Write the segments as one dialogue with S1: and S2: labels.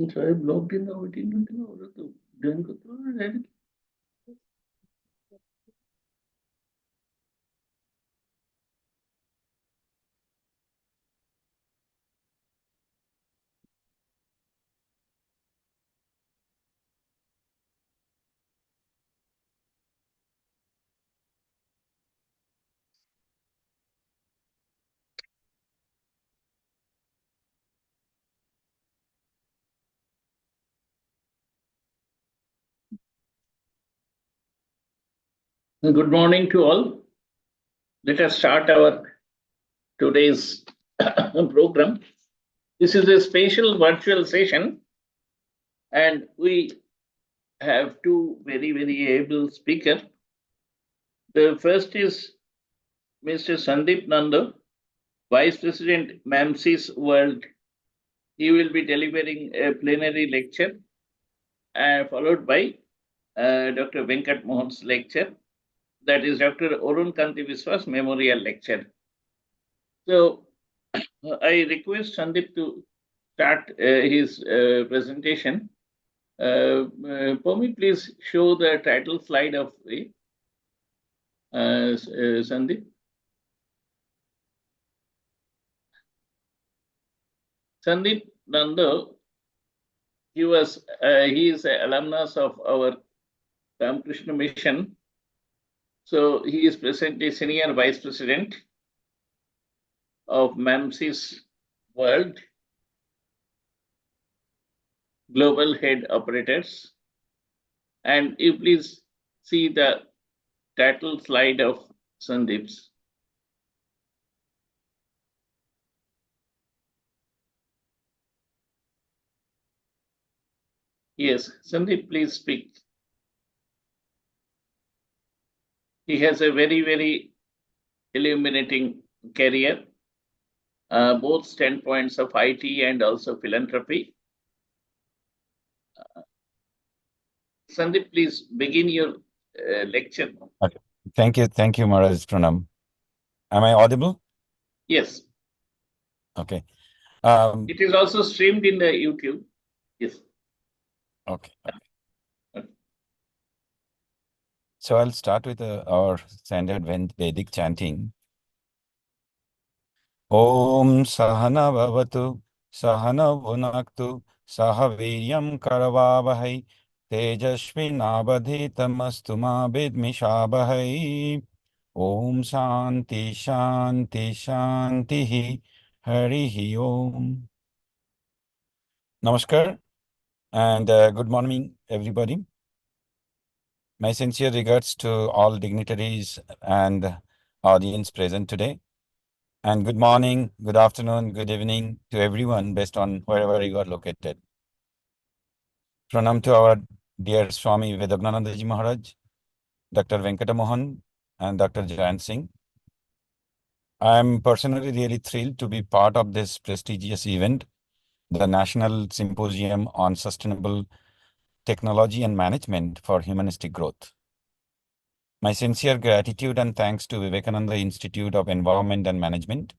S1: Saheb logged in now 18 और तो join करते हो direct Good morning to all. Let us start our today's program. This is a special virtual session, and we have two very able speakers. The first is Mr. Sandeep Nanda, Vice President, MAMSIS World. He will be delivering a plenary lecture, followed by Dr. Venkat Mohan's lecture. That is Dr. Arun Kanti Viswas Memorial Lecture. So I request Sandeep to start his presentation. Pomi, please show the title slide of the Sandeep. Sandeep Nanda, he is an alumnus of our Ramakrishna Mission. So he is presently Senior Vice President of MAMSIS World Global Head Operators. And you please see the title slide of Sandeep's. Yes, Sandeep, please speak. He has a very illuminating career, both standpoints of IT and also philanthropy. Sandeep, please begin your lecture.
S2: Okay. Thank you, Maharaj Pranam. Am I audible?
S1: Yes.
S2: Okay.
S1: It is also streamed in the YouTube. Yes.
S2: Okay. So I'll start with our standard Vedic chanting. Om Sahana Bhavatu Sahana Bhunaktu Sahaviryam Karavavahai Tejashvi Nabadhitamastu Ma Vidmishabhai Om Shanti Shanti Shanti Harihi Om. Namaskar and good morning, everybody. My sincere regards to all dignitaries and audience present today. And good morning, good afternoon, good evening to everyone based on wherever you are located. Pranam to our dear Swami Vedagnanandaji Maharaj, Dr. Venkata Mohan, and Dr. Jayant Singh. I am personally really thrilled to be part of this prestigious event, the National Symposium on Sustainable Technology and Management for Humanistic Growth. My sincere gratitude and thanks to Vivekananda Institute of Environment and Management,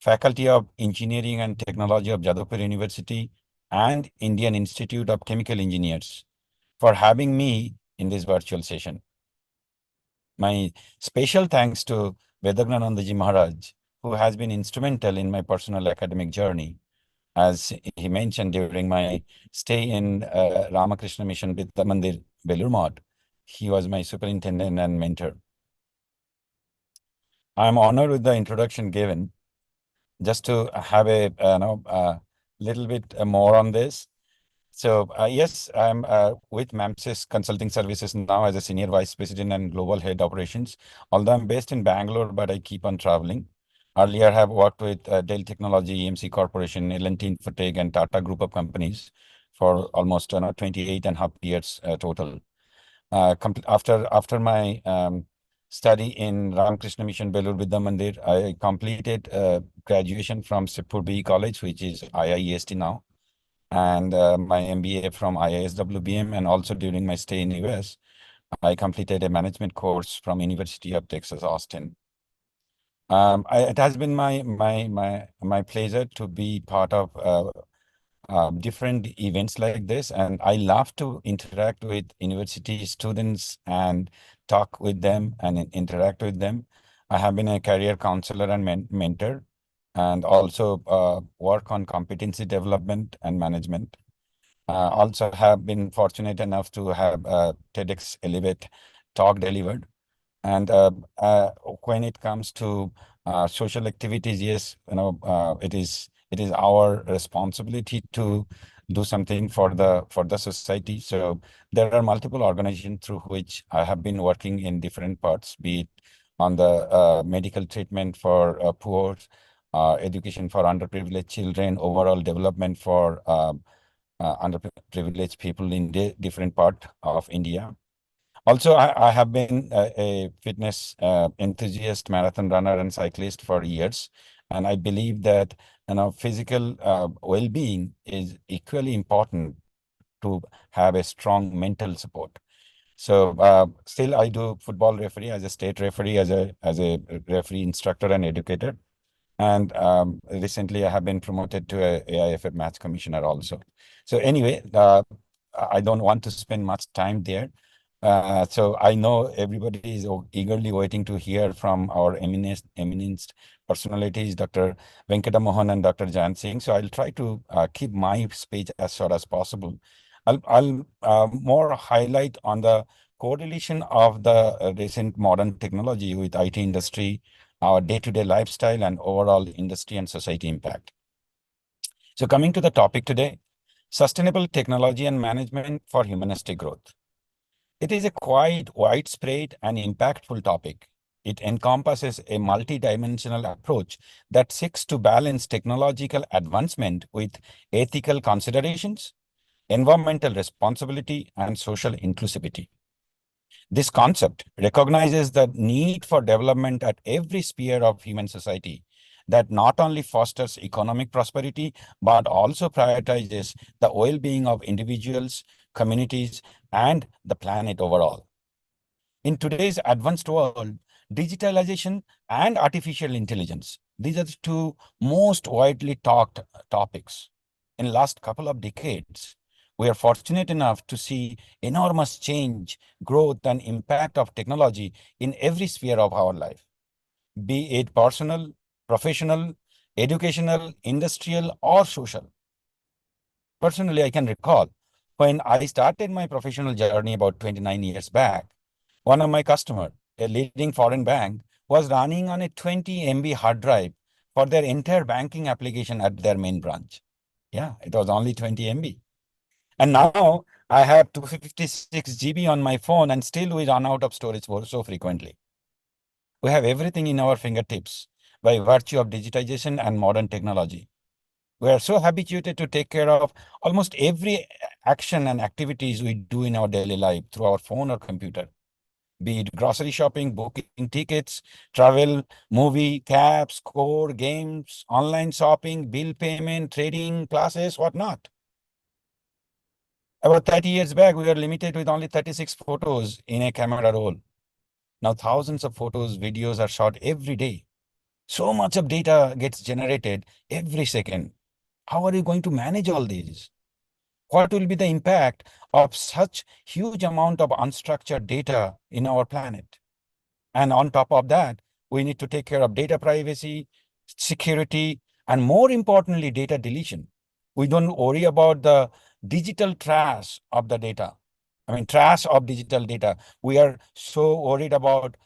S2: Faculty of Engineering and Technology of Jadavpur University, and Indian Institute of Chemical Engineers for having me in this virtual session. My special thanks to Vedagnanandaji Maharaj, who has been instrumental in my personal academic journey. As he mentioned during my stay in Ramakrishna Mission Vidya Mandir, Belur Math, he was my superintendent and mentor. I'm honored with the introduction given. Just to have a little bit more on this. So yes, I'm with MAMSIS Consulting Services now as a Senior Vice President and Global Head Operations. Although I'm based in Bangalore, but I keep on traveling. Earlier, I have worked with Dell Technology, EMC Corporation, L&T Infotech, and Tata Group of companies for almost 28.5 years total. After my study in Ramakrishna Mission Belur Vidya Mandir, I completed graduation from Sipur B College, which is IIEST now, and my MBA from IISWBM, and also during my stay in US, I completed a management course from University of Texas, Austin. It has been my pleasure to be part of different events like this, and I love to interact with university students and talk with them and interact with them. I have been a career counselor and mentor, and also work on competency development and management. Also have been fortunate enough to have a TEDx Elevate talk delivered. And when it comes to social activities, yes, it is our responsibility to do something for the society. So there are multiple organizations through which I have been working in different parts, be it on the medical treatment for poor, education for underprivileged children, overall development for underprivileged people in different part of India. Also, I have been a fitness enthusiast, marathon runner, and cyclist for years, and I believe that physical well-being is equally important to have a strong mental support. So, still, I do football referee as a state referee, as a referee instructor and educator. And recently, I have been promoted to a AIFF match commissioner also. So anyway, I don't want to spend much time there. So I know everybody is eagerly waiting to hear from our eminent personalities, Dr. Venkata Mohan and Dr. Jan Singh. So I'll try to keep my speech as short as possible. I'll more highlight on the correlation of the recent modern technology with IT industry, our day-to-day lifestyle, and overall industry and society impact. So coming to the topic today, sustainable technology and management for humanistic growth. It is a quite widespread and impactful topic. It encompasses a multidimensional approach that seeks to balance technological advancement with ethical considerations, environmental responsibility, and social inclusivity. This concept recognizes the need for development at every sphere of human society that not only fosters economic prosperity, but also prioritizes the well-being of individuals, communities, and the planet overall. In today's advanced world, digitalization and artificial intelligence, these are the two most widely talked topics. In the last couple of decades, we are fortunate enough to see enormous change, growth, and impact of technology in every sphere of our life, be it personal, professional, educational, industrial, or social. Personally, I can recall when I started my professional journey about 29 years back, one of my customers, a leading foreign bank, was running on a 20 MB hard drive for their entire banking application at their main branch. Yeah, it was only 20 MB. And now I have 256 GB on my phone, and still we run out of storage so frequently. We have everything in our fingertips by virtue of digitization and modern technology. We are so habituated to take care of almost every action and activities we do in our daily life through our phone or computer, be it grocery shopping, booking tickets, travel, movie, cabs, score, games, online shopping, bill payment, trading, classes, whatnot. About 30 years back, we were limited with only 36 photos in a camera roll. Now thousands of photos, videos are shot every day. So much of data gets generated every second. How are you going to manage all these? What will be the impact of such huge amount of unstructured data in our planet? And on top of that, we need to take care of data privacy, security, and more importantly, data deletion. We don't worry about the digital trash of the data. I mean, trash of digital data. We are so worried about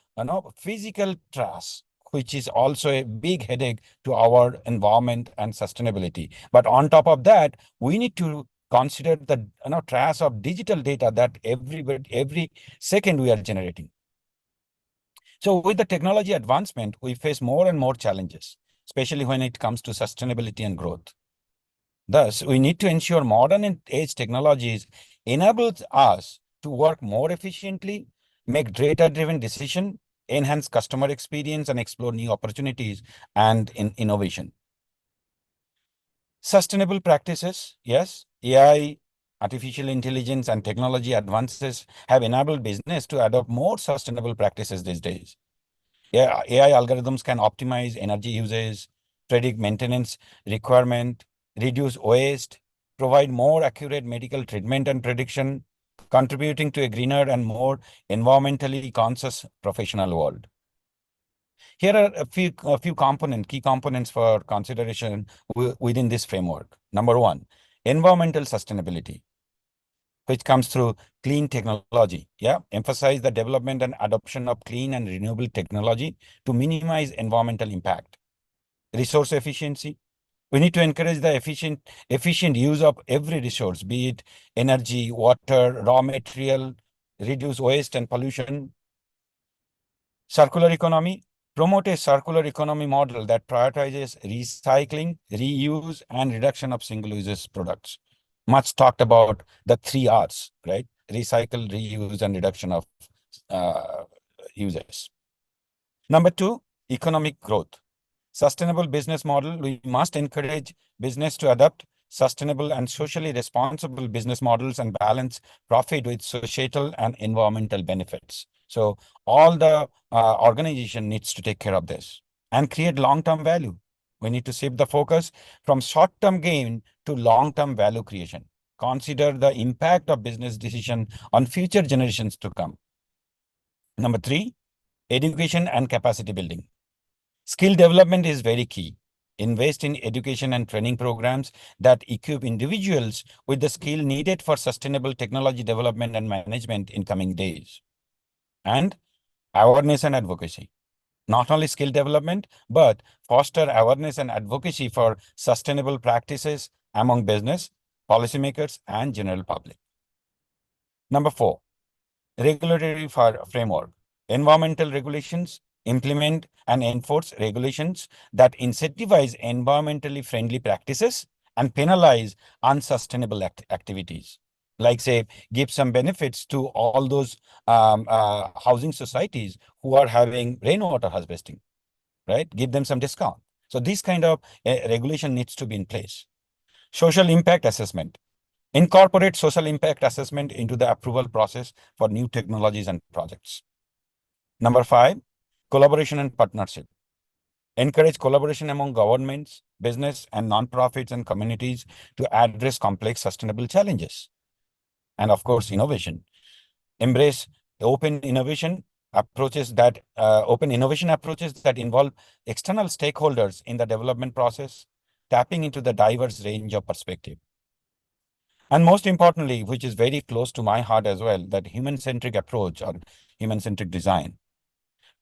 S2: physical trash, which is also a big headache to our environment and sustainability. But on top of that, we need to consider the trash of digital data that every second we are generating. So with the technology advancement, we face more and more challenges, especially when it comes to sustainability and growth. Thus, we need to ensure modern and age technologies enables us to work more efficiently, make data-driven decisions, enhance customer experience, and explore new opportunities and innovation. Sustainable practices, yes, AI, artificial intelligence, and technology advances have enabled business to adopt more sustainable practices these days. Yeah, AI algorithms can optimize energy usage, predict maintenance requirement, reduce waste, provide more accurate medical treatment and prediction, contributing to a greener and more environmentally conscious professional world. Here are a few key components for consideration within this framework. Number one, environmental sustainability, which comes through clean technology. Yeah, emphasize the development and adoption of clean and renewable technology to minimize environmental impact. Resource efficiency. We need to encourage the efficient use of every resource, be it energy, water, raw material, reduce waste and pollution. Circular economy. Promote a circular economy model that prioritizes recycling, reuse, and reduction of single-use products. Much talked about the 3 R's, right? Recycle, reuse, and reduction of uses. Number 2, economic growth. Sustainable business model. We must encourage business to adopt sustainable and socially responsible business models and balance profit with societal and environmental benefits. So all the organization needs to take care of this and create long-term value. We need to shift the focus from short-term gain to long-term value creation. Consider the impact of business decision on future generations to come. Number 3, education and capacity building. Skill development is very key. Invest in education and training programs that equip individuals with the skill needed for sustainable technology development and management in coming days. And awareness and advocacy. Not only skill development, but foster awareness and advocacy for sustainable practices among business, policymakers, and general public. Number 4, regulatory framework. Environmental regulations. Implement and enforce regulations that incentivize environmentally friendly practices and penalize unsustainable activities. Like, say, give some benefits to all those housing societies who are having rainwater harvesting, right? Give them some discount. So this kind of regulation needs to be in place. Social impact assessment. Incorporate social impact assessment into the approval process for new technologies and projects. Number 5, collaboration and partnership. Encourage collaboration among governments, business, and nonprofits and communities to address complex sustainable challenges. And of course, innovation. Embrace open innovation approaches that involve external stakeholders in the development process, tapping into the diverse range of perspective. And most importantly, which is very close to my heart as well, that human-centric approach or human-centric design.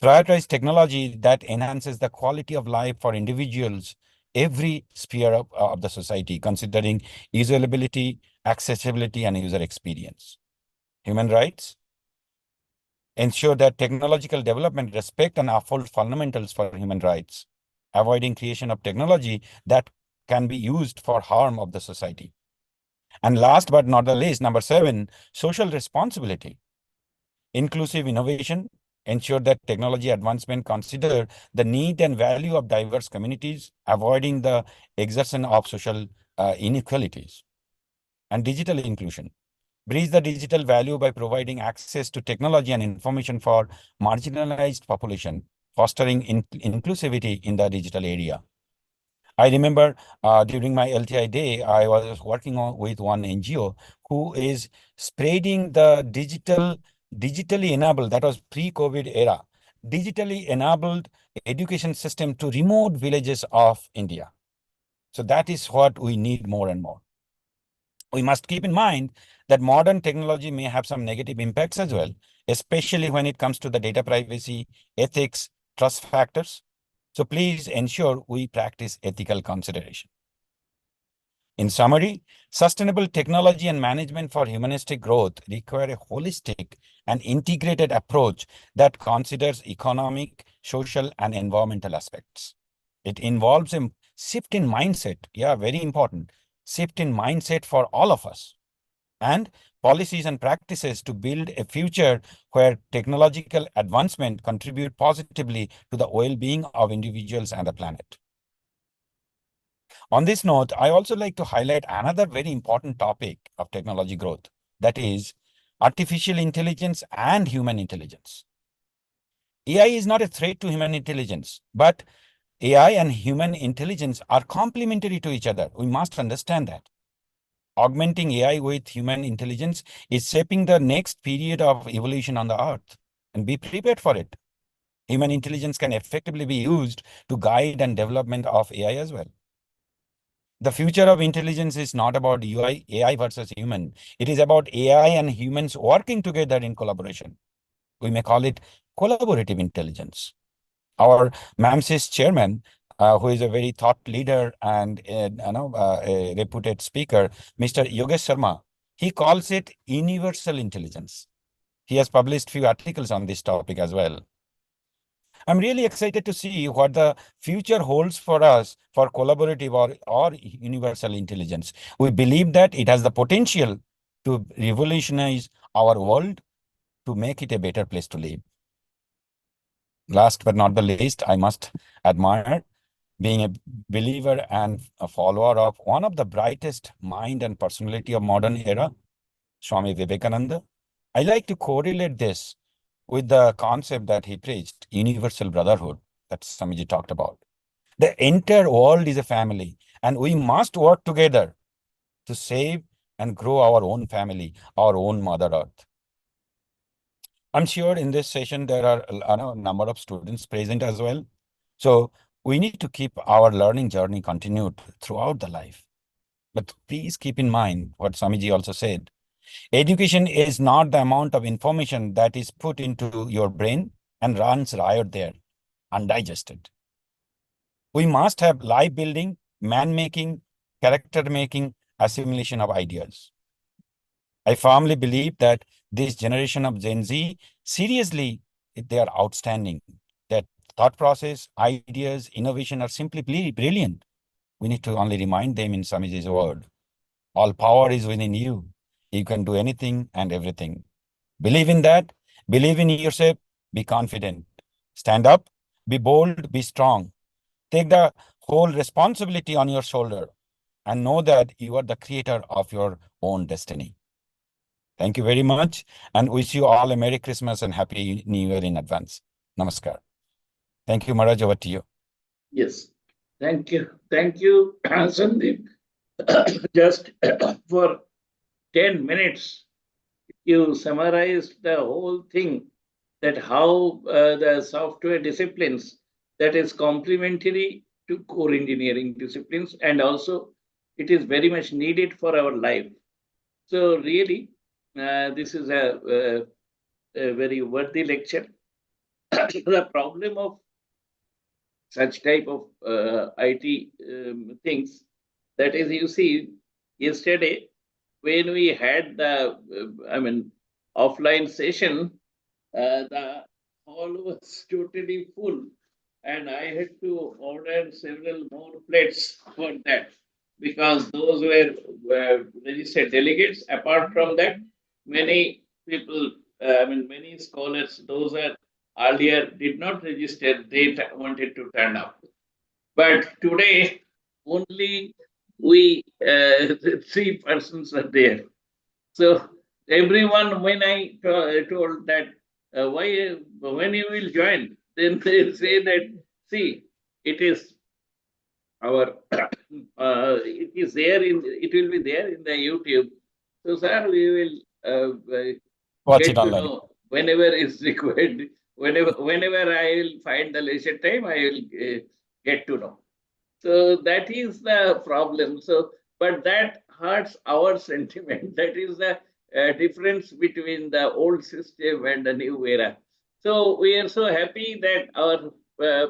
S2: Prioritize technology that enhances the quality of life for individuals, every sphere of the society, considering usability, accessibility, and user experience. Human rights. Ensure that technological development respect and uphold fundamentals for human rights, avoiding creation of technology that can be used for harm of the society. And last but not the least, number 7, social responsibility. Inclusive innovation. Ensure that technology advancement consider the need and value of diverse communities, avoiding the exertion of social inequalities. And digital inclusion. Bridge the digital value by providing access to technology and information for marginalized population, fostering inclusivity in the digital area. I remember during my LTI day, I was working with one NGO who is spreading the digitally enabled, that was pre-COVID era, digitally enabled education system to remote villages of India. So that is what we need more and more. We must keep in mind that modern technology may have some negative impacts as well, especially when it comes to the data privacy, ethics, trust factors. So please ensure we practice ethical consideration. In summary, sustainable technology and management for humanistic growth require a holistic and integrated approach that considers economic, social, and environmental aspects. It involves a shift in mindset, very important, shift in mindset for all of us, and policies and practices to build a future where technological advancement contribute positively to the well-being of individuals and the planet. On this note, I also like to highlight another very important topic of technology growth, that is artificial intelligence and human intelligence. AI is not a threat to human intelligence, but AI and human intelligence are complementary to each other. We must understand that. Augmenting AI with human intelligence is shaping the next period of evolution on the earth, and be prepared for it. Human intelligence can effectively be used to guide and development of AI as well. The future of intelligence is not about AI versus human. It is about AI and humans working together in collaboration. We may call it collaborative intelligence. Our MAMSIS chairman, who is a very thought leader and a reputed speaker, Mr. Yogesh Sharma, he calls it universal intelligence. He has published few articles on this topic as well. I'm really excited to see what the future holds for us for collaborative or universal intelligence. We believe that it has the potential to revolutionize our world, to make it a better place to live. Last but not the least, I must admire being a believer and a follower of one of the brightest mind and personality of modern era, Swami Vivekananda. I like to correlate this with the concept that he preached, universal brotherhood, that Swamiji talked about. The entire world is a family, and we must work together to save and grow our own family, our own Mother Earth. I'm sure in this session, there are a number of students present as well. So we need to keep our learning journey continued throughout the life. But please keep in mind what Swamiji also said. Education is not the amount of information that is put into your brain and runs riot there, undigested. We must have life building, man making, character making, assimilation of ideas. I firmly believe that this generation of Gen Z, seriously, they are outstanding. That thought process, ideas, innovation are simply brilliant. We need to only remind them in Swamiji's word. All power is within you. You can do anything and everything. Believe in that. Believe in yourself. Be confident. Stand up. Be bold. Be strong. Take the whole responsibility on your shoulder and know that you are the creator of your own destiny. Thank you very much and wish you all a Merry Christmas and Happy New Year in advance. Namaskar. Thank you, Maharaj. Over to you.
S1: Yes. Thank you. Thank you, Sandeep. Just for 10 minutes, you summarized the whole thing, that how the software disciplines that is complementary to core engineering disciplines, and also it is very much needed for our life. So really, this is a very worthy lecture. The problem of such type of IT things, that is, you see, yesterday when we had the, offline session, the hall was totally full, and I had to order several more plates for that, because those were registered delegates. Apart from that, many people, many scholars, those are earlier did not register, they wanted to turn up. But today, only we three persons are there. So everyone, when I told that why when you will join, then they say that, see, it is our it is there in, it will be there in the YouTube. So sir, we will
S2: Watch it
S1: get to
S2: online.
S1: know whenever is required. Whenever I will find the leisure time, I will get to know. So that is the problem. So, but that hurts our sentiment. That is the difference between the old system and the new era. So we are so happy that our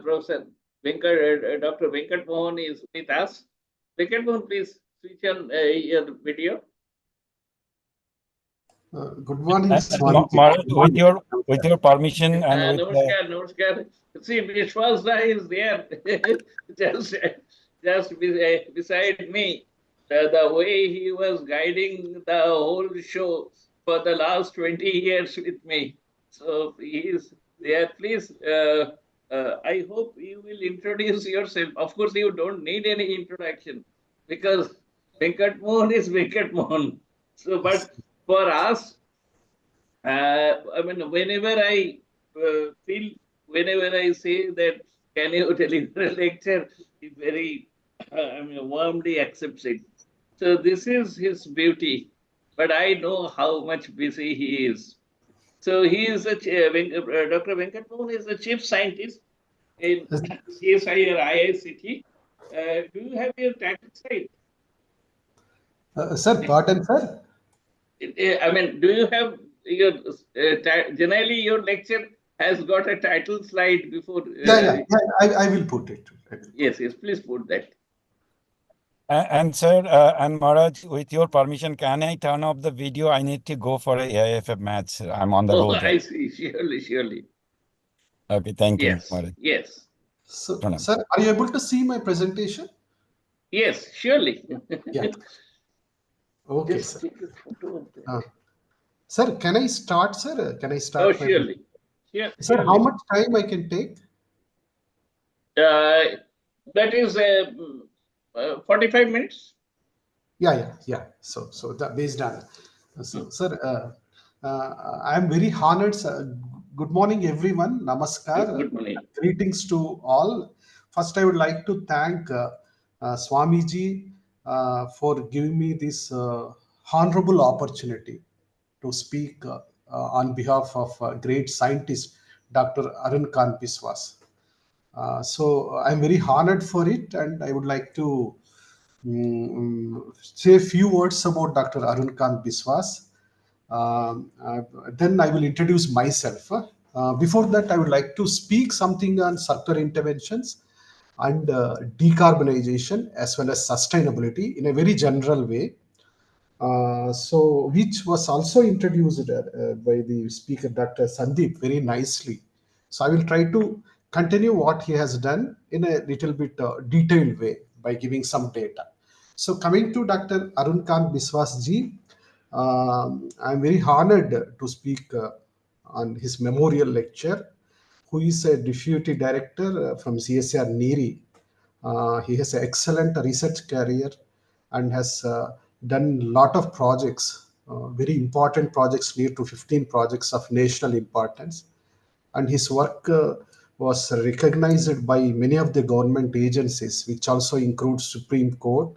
S1: Professor Dr. Venkat Mohan is with us. Venkat Mohan, please switch on your video.
S3: Good morning,
S2: Maharaj, with your permission and with
S1: Namaskar, namaskar. See, Vishwasra is there, just, just beside me. The way he was guiding the whole show for the last 20 years with me. So he is there. Please, I hope you will introduce yourself. Of course, you don't need any introduction, because Venkat Mohan is Venkat Mohan. So, but for us, whenever I feel, whenever I say that, can you deliver a lecture, he very, warmly accepts it. So this is his beauty, but I know how much busy he is. So he is Dr. Venkat Mohan is the chief scientist in
S3: Yes.
S1: CSI or IICT. Do you have your title slide?
S3: Sir, pardon, sir.
S1: I mean, do you have your generally your lecture has got a title slide before?
S3: Yeah. I will put it.
S1: Yes, yes. Please put that.
S2: And sir, and Maharaj, with your permission, can I turn off the video? I need to go for a AIFF match. I'm on the
S1: Oh,
S2: road.
S1: I see. Surely, surely.
S2: Okay, thank you,
S1: Yes,
S2: Maharaj.
S1: yes,
S3: So,
S2: Pranam.
S3: sir, are you able to see my presentation?
S1: yes. Surely.
S3: Yeah. Okay,
S1: Just
S3: sir.
S1: take a photo of that.
S3: Sir, can I start, sir? Can I
S1: Oh,
S3: start my?
S1: surely. Yeah,
S3: Sir, how
S1: surely.
S3: much time I can take?
S1: That is 45 minutes.
S3: Yeah. So that based on, so sir, I am very honored, sir. Good morning, everyone. Namaskar.
S1: Good morning.
S3: Greetings to all. First, I would like to thank Swamiji for giving me this honorable opportunity to speak on behalf of great scientist Dr. Arun Kant Biswas. So I'm very honored for it, and I would like to say a few words about Dr. Arun Kant Biswas. Then I will introduce myself. Before that, I would like to speak something on circular interventions and decarbonization as well as sustainability in a very general way. So which was also introduced by the speaker, Dr. Sandeep, very nicely. So I will try to continue what he has done in a little bit detailed way by giving some data. So coming to Dr. Arun Kant Biswas ji, I'm very honored to speak on his memorial lecture, who is a deputy director from CSR NERI. He has an excellent research career and has done a lot of projects, very important projects, near to 15 projects of national importance. And his work was recognized by many of the government agencies, which also includes Supreme Court.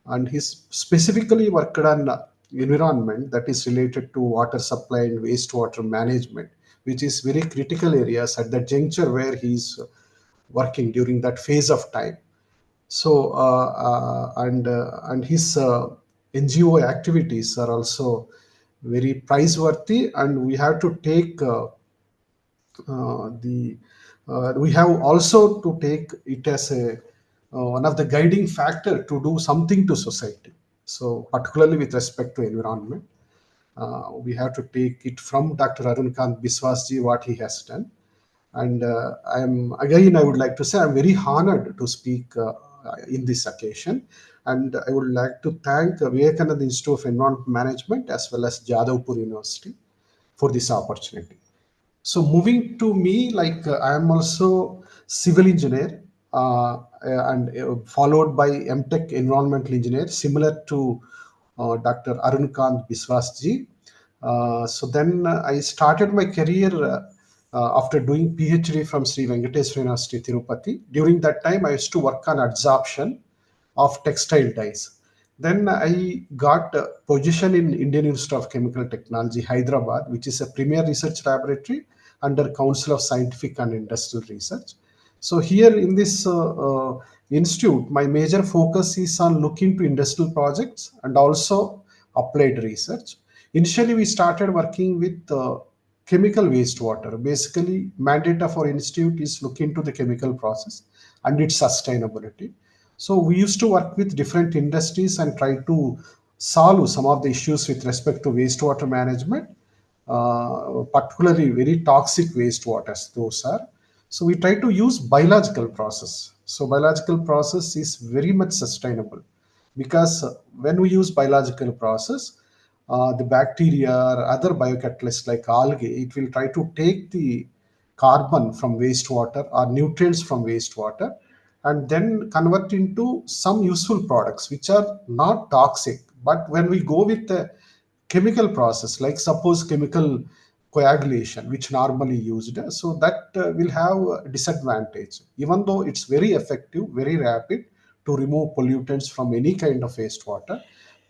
S3: And he's specifically worked on environment that is related to water supply and wastewater management, which is very critical areas at the juncture where he's working during that phase of time. So and his NGO activities are also very praiseworthy, and we have to take the we have also to take it as a one of the guiding factor to do something to society. So particularly with respect to environment, we have to take it from Dr. Arun Kant Biswasji what he has done. And I would like to say I'm very honored to speak in this occasion. And I would like to thank Vivekananda Institute of Environment Management as well as Jadavpur University for this opportunity. So moving to me, like I am also civil engineer and followed by MTech environmental engineer, similar to Dr. Arun Kant Biswas ji. So then I started my career after doing PhD from Sri Venkateswara University, Tirupati. During that time, I used to work on adsorption of textile dyes. Then I got a position in Indian Institute of Chemical Technology, Hyderabad, which is a premier research laboratory under Council of Scientific and Industrial Research. So here in this institute, my major focus is on looking to industrial projects and also applied research. Initially, we started working with chemical wastewater. Basically, mandate of our institute is look into the chemical process and its sustainability. So we used to work with different industries and try to solve some of the issues with respect to wastewater management, particularly very toxic wastewaters. Those are. So we try to use biological process. So biological process is very much sustainable because when we use biological process, the bacteria or other biocatalysts like algae, it will try to take the carbon from wastewater or nutrients from wastewater and then convert into some useful products which are not toxic. But when we go with the chemical process, like suppose chemical coagulation, which normally used, so that will have a disadvantage, even though it's very effective, very rapid to remove pollutants from any kind of wastewater.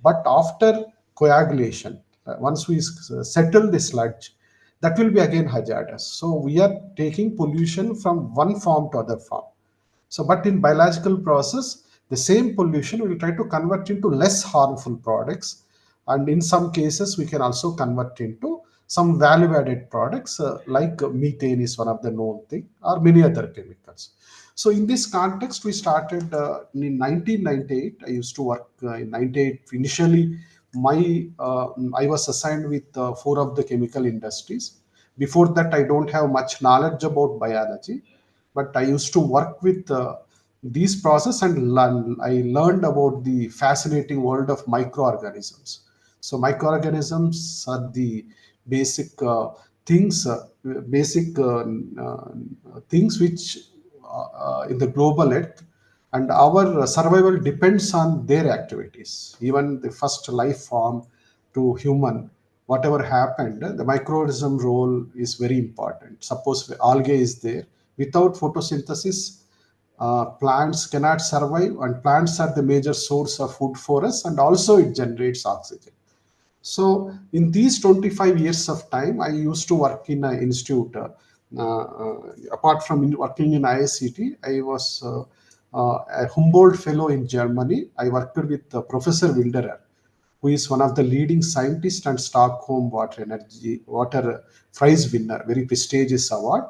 S3: But after coagulation, once we settle the sludge, that will be again hazardous. So we are taking pollution from one form to other form. So, but in biological process, the same pollution we will try to convert into less harmful products, and in some cases we can also convert into some value-added products like methane is one of the known thing, or many other chemicals. So, in this context, we started in 1998. I used to work in 98 initially. I was assigned with four of the chemical industries. Before that, I don't have much knowledge about biology, but I used to work with these process and I learned about the fascinating world of microorganisms. So microorganisms are the basic things, basic things which in the global earth, and our survival depends on their activities. Even the first life form to human, whatever happened, the microorganism role is very important. Suppose algae is there, without photosynthesis, plants cannot survive, and plants are the major source of food for us, and also it generates oxygen. So in these 25 years of time, I used to work in an institute. Apart from working in ISCT, I was a Humboldt Fellow in Germany. I worked with Professor Wilderer, who is one of the leading scientists and Stockholm Water Prize winner, very prestigious award,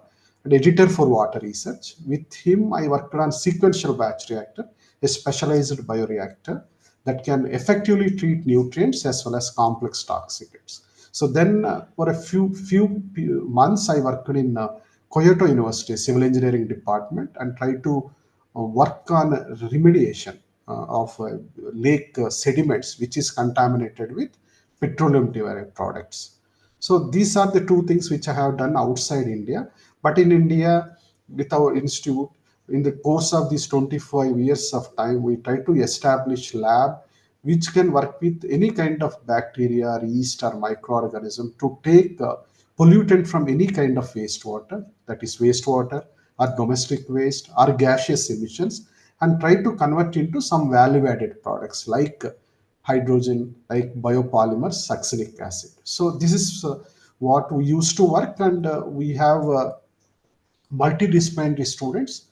S3: and editor for water research. With him, I worked on sequential batch reactor, a specialized bioreactor that can effectively treat nutrients as well as complex toxicants. So then, for a few months, I worked in Kyoto University Civil Engineering Department and tried to work on remediation of lake sediments, which is contaminated with petroleum derived products. So these are the two things which I have done outside India. But in India, with our institute, in the course of these 25 years of time, we try to establish lab which can work with any kind of bacteria, or yeast, or microorganism to take pollutant from any kind of wastewater, that is wastewater or domestic waste or gaseous emissions, and try to convert into some value added products like hydrogen, like biopolymers, succinic acid. So this is what we used to work, and we have multidisciplinary students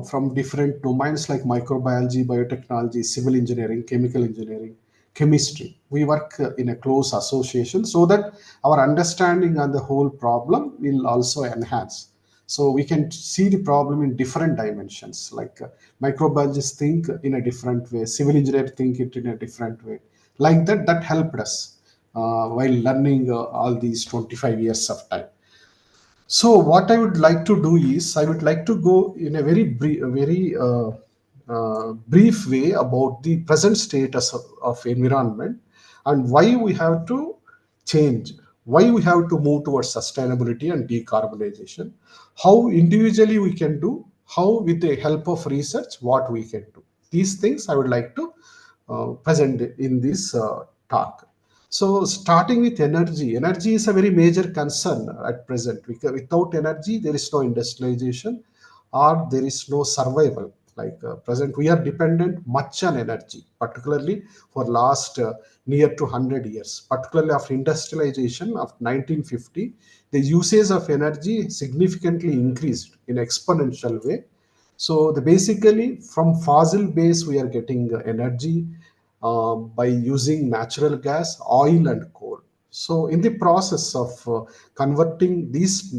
S3: from different domains like microbiology, biotechnology, civil engineering, chemical engineering, chemistry. We work in a close association so that our understanding on the whole problem will also enhance. So we can see the problem in different dimensions, like microbiologists think in a different way, civil engineers think it in a different way. Like that, that helped us while learning all these 25 years of time. So what I would like to do is I would like to go in a very brief way about the present status of environment and why we have to change, why we have to move towards sustainability and decarbonization, how individually we can do, how with the help of research, what we can do. These things I would like to present in this talk. So starting with energy, energy is a very major concern at present because without energy there is no industrialization or there is no survival. Like present, we are dependent much on energy, particularly for last near to 100 years. Particularly after industrialization of 1950, the usage of energy significantly increased in exponential way. So the basically from fossil base we are getting energy by using natural gas, oil, and coal. So, in the process of converting these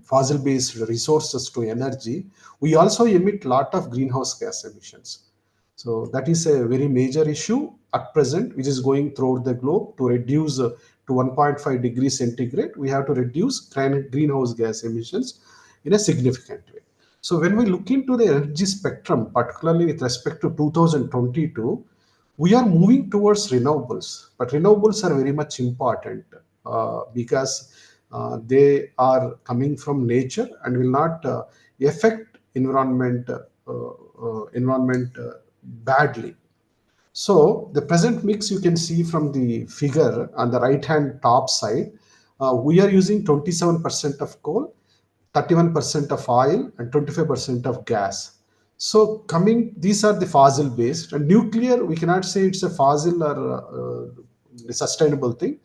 S3: fossil-based resources to energy, we also emit lot of greenhouse gas emissions. So, that is a very major issue at present, which is going throughout the globe to reduce to 1.5 degrees centigrade. We have to reduce greenhouse gas emissions in a significant way. So, when we look into the energy spectrum, particularly with respect to 2022, we are moving towards renewables, but renewables are very much important because they are coming from nature and will not affect environment badly. So the present mix you can see from the figure on the right hand top side, we are using 27% of coal, 31% of oil, and 25% of gas. So coming, these are the fossil based, and nuclear, we cannot say it's a fossil or a sustainable thing.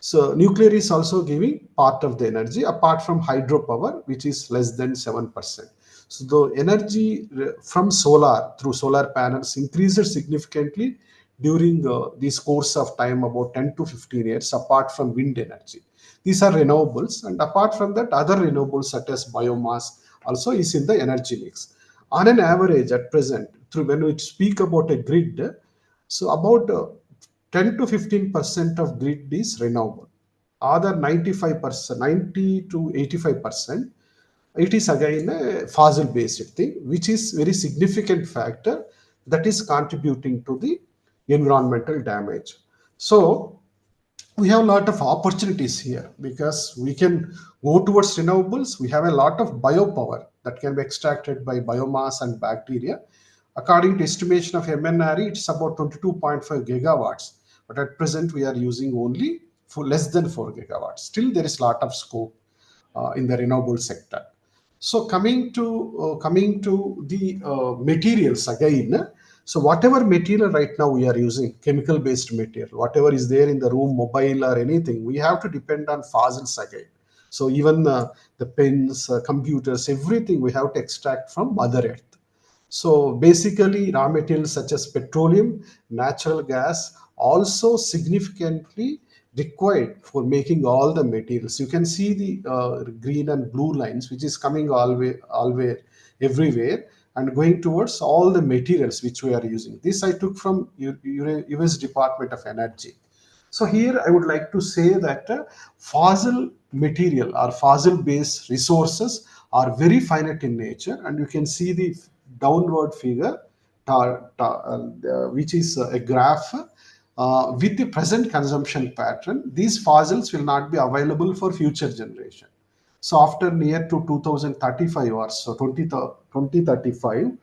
S3: So nuclear is also giving part of the energy apart from hydropower, which is less than 7%. So the energy from solar through solar panels increases significantly during this course of time, about 10 to 15 years, apart from wind energy. These are renewables, and apart from that, other renewables such as biomass also is in the energy mix. On an average, at present, through when we speak about a grid, so about 10 to 15% of grid is renewable. Other 95%, 90 to 85%, it is again a fossil based thing, which is very significant factor that is contributing to the environmental damage. So we have a lot of opportunities here because we can go towards renewables. We have a lot of biopower that can be extracted by biomass and bacteria. According to estimation of MNRE, it's about 22.5 gigawatts, but at present we are using only for less than 4 gigawatts. Still, there is a lot of scope in the renewable sector. So coming to the materials again. So whatever material right now we are using, chemical based material, whatever is there in the room, mobile or anything, we have to depend on fossils again. So even the pens, computers, everything we have to extract from Mother Earth. So basically, raw materials such as petroleum, natural gas also significantly required for making all the materials. You can see the green and blue lines, which is coming always everywhere and going towards all the materials which we are using. This I took from US Department of Energy. So here I would like to say that fossil material or fossil based resources are very finite in nature, and you can see the downward figure, which is a graph with the present consumption pattern. These fossils will not be available for future generation. So after near to 2035 or so, 2035,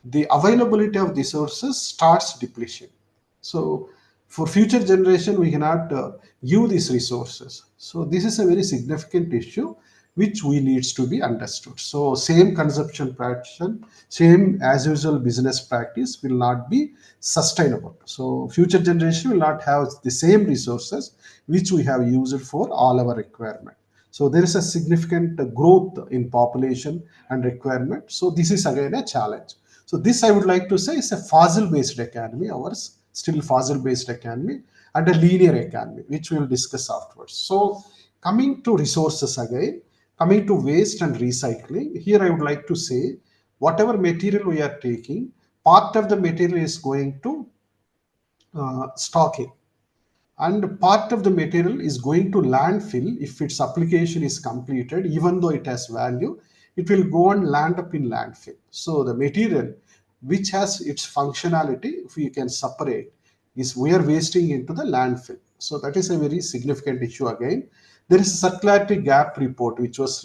S3: the availability of the sources starts depletion. So for future generation, we cannot use these resources. So this is a very significant issue which we needs to be understood. So same consumption pattern, same as usual business practice will not be sustainable. So future generation will not have the same resources which we have used for all our requirement. So there is a significant growth in population and requirement. So this is again a challenge. So this I would like to say is a fossil-based economy, ours still fossil-based economy, and a linear economy, which we will discuss afterwards. So coming to resources again, coming to waste and recycling, here I would like to say whatever material we are taking, part of the material is going to stocking, and part of the material is going to landfill. If its application is completed, even though it has value, it will go and land up in landfill. So the material which has its functionality, if we can separate, is we are wasting into the landfill. So that is a very significant issue again. There is a circularity gap report which was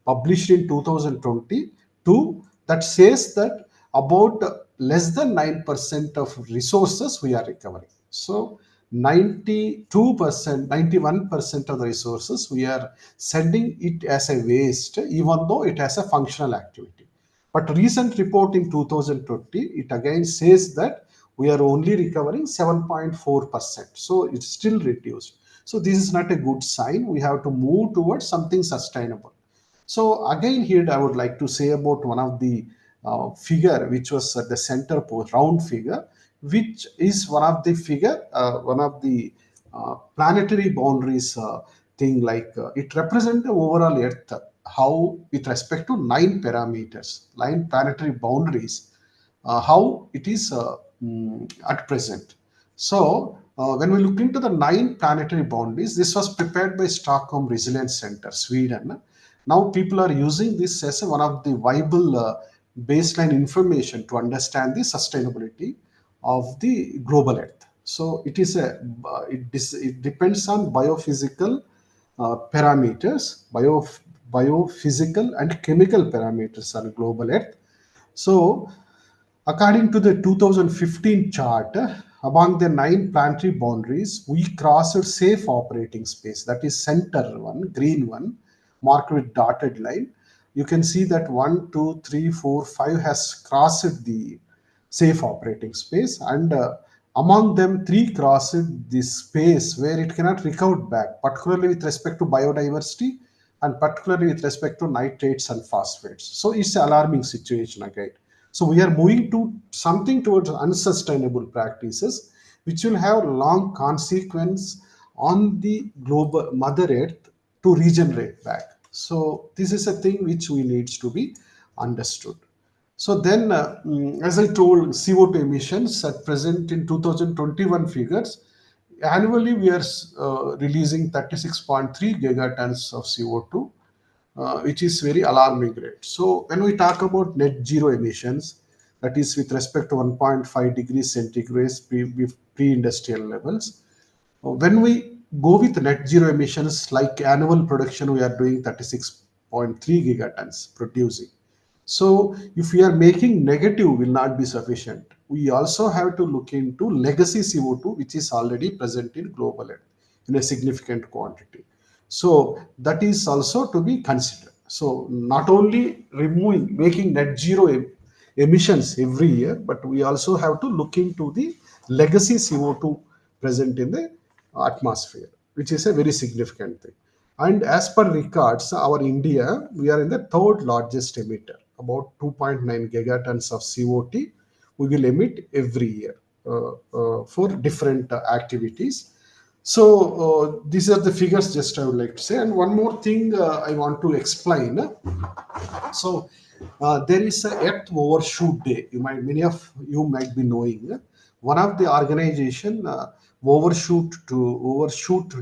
S3: published in 2022 that says that about less than 9% of resources we are recovering. So 92%, 91% of the resources we are sending it as a waste, even though it has a functional activity. But recent report in 2020, it again says that we are only recovering 7.4%. So it's still reduced. So this is not a good sign. We have to move towards something sustainable. So again, here I would like to say about one of the figure which was at the center post, round figure, which is one of the figure, one of the planetary boundaries thing, like it represents the overall Earth, how with respect to 9 parameters, 9 planetary boundaries, how it is at present. So when we look into the 9 planetary boundaries, this was prepared by Stockholm Resilience Center, Sweden. Now people are using this as one of the viable baseline information to understand the sustainability of the global Earth. So it is it depends on biophysical parameters, biophysical and chemical parameters on global Earth. So according to the 2015 chart, among the 9 planetary boundaries, we crossed safe operating space, that is center one, green one, marked with dotted line. you can see that 1, 2, 3, 4, 5 has crossed the safe operating space, and among them 3 crossed this space where it cannot recover back, particularly with respect to biodiversity and particularly with respect to nitrates and phosphates. So it's an alarming situation again. So we are moving to something towards unsustainable practices, which will have long consequence on the global Mother Earth to regenerate back. So this is a thing which we needs to be understood. So then, as I told, CO2 emissions at present in 2021 figures, annually we are releasing 36.3 gigatons of CO2, which is very alarming rate. So when we talk about net zero emissions, that is with respect to 1.5 degrees centigrade pre-industrial levels, when we go with net zero emissions, like annual production, we are doing 36.3 gigatons producing. So if we are making negative will not be sufficient. We also have to look into legacy CO2, which is already present in global Earth in a significant quantity. So that is also to be considered. So not only removing, making net zero emissions every year, but we also have to look into the legacy CO2 present in the atmosphere, which is a very significant thing. And as per records, our India, we are in the third largest emitter, about 2.9 gigatons of CO2 we will emit every year for different activities. So these are the figures just I would like to say. And one more thing I want to explain. So there is a Earth Overshoot Day. Many of you might be knowing. One of the organization, Overshoot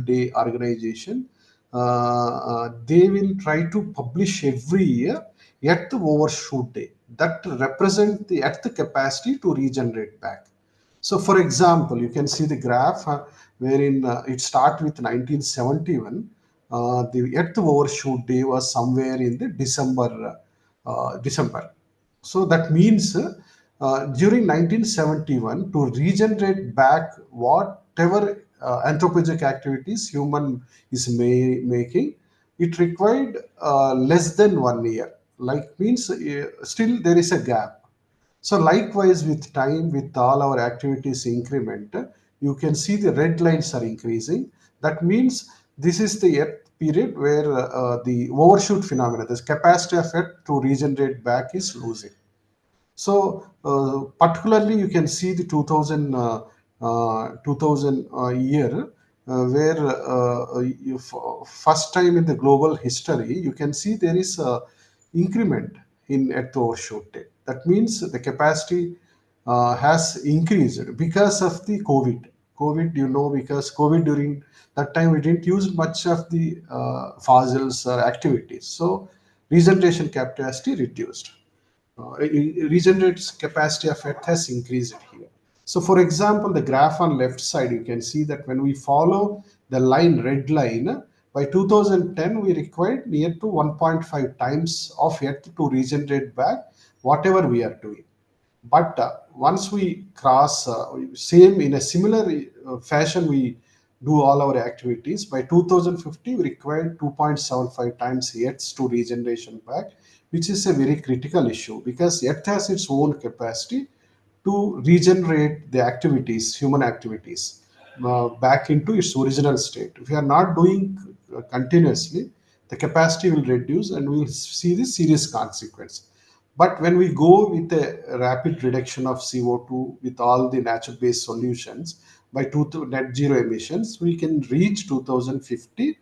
S3: Day organization, they will try to publish every year Earth Overshoot Day that represent the Earth capacity to regenerate back. So, for example, you can see the graph wherein it starts with 1971. The Earth Overshoot Day was somewhere in the December. So that means during 1971, to regenerate back whatever anthropogenic activities human is making, it required less than 1 year. Like means still there is a gap. So likewise with time, with all our activities increment, you can see the red lines are increasing. That means this is the Earth period where the overshoot phenomena, this capacity of Earth to regenerate back is losing. So particularly you can see the 2000 year where first time in the global history you can see there is a increment in Earth overshoot day. That means the capacity has increased because of the COVID, because COVID during that time we didn't use much of the fossils or activities. So regeneration capacity reduced. Regenerates capacity of Earth has increased here. So for example, the graph on left side, you can see that when we follow the red line, by 2010, we required near to 1.5 times of Earth to regenerate back whatever we are doing. But once we cross, same in a similar fashion, we do all our activities. By 2050, we require 2.75 times Earth to regeneration back, which is a very critical issue because Earth has its own capacity to regenerate the activities, human activities, back into its original state. If we are not doing continuously, the capacity will reduce and we will see the serious consequence. But when we go with a rapid reduction of CO2 with all the natural-based solutions by net zero emissions, we can reach 2050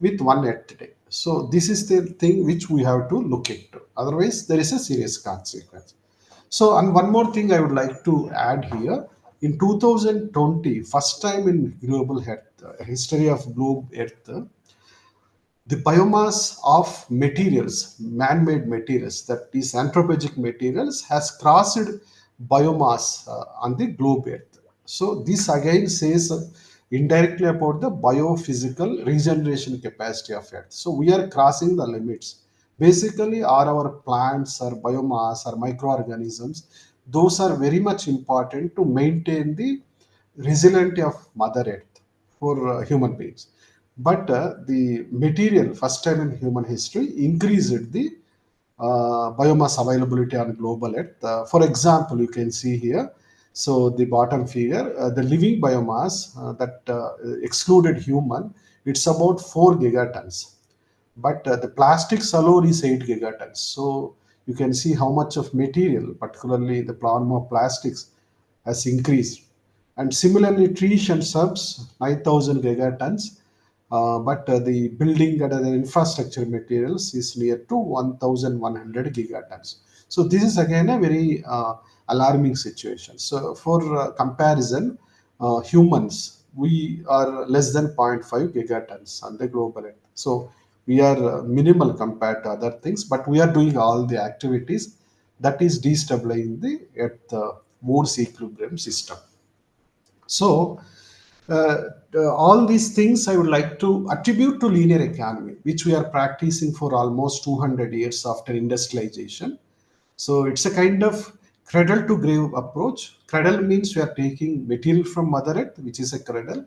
S3: with 1 Earth day. So this is the thing which we have to look into. Otherwise, there is a serious consequence. So, and one more thing I would like to add here. In 2020, first time in global Earth, history of globe Earth, the biomass of materials, man-made materials, that is anthropogenic materials, has crossed biomass on the globe Earth. So this again says indirectly about the biophysical regeneration capacity of Earth. So we are crossing the limits. Basically, are our plants or biomass or microorganisms, those are very much important to maintain the resiliency of Mother Earth for human beings. But the material, first time in human history, increased the biomass availability on global Earth. For example, you can see here. So the bottom figure, the living biomass that excluded human, it's about 4 gigatons, but the plastics alone is 8 gigatons. So you can see how much of material, particularly the problem of plastics, has increased. And similarly, trees and shrubs, 9,000 gigatons, but the building and other infrastructure materials is near to 1,100 gigatons. So this is again a very alarming situation. So for comparison, humans, we are less than zero point 0.5 gigatons on the global Earth. So we are minimal compared to other things, but we are doing all the activities that is destabilizing the Earth moon's equilibrium system. So uh, all these things I would like to attribute to linear economy, which we are practicing for almost 200 years after industrialization. So it's a kind of cradle to grave approach. Cradle means we are taking material from Mother Earth, which is a cradle,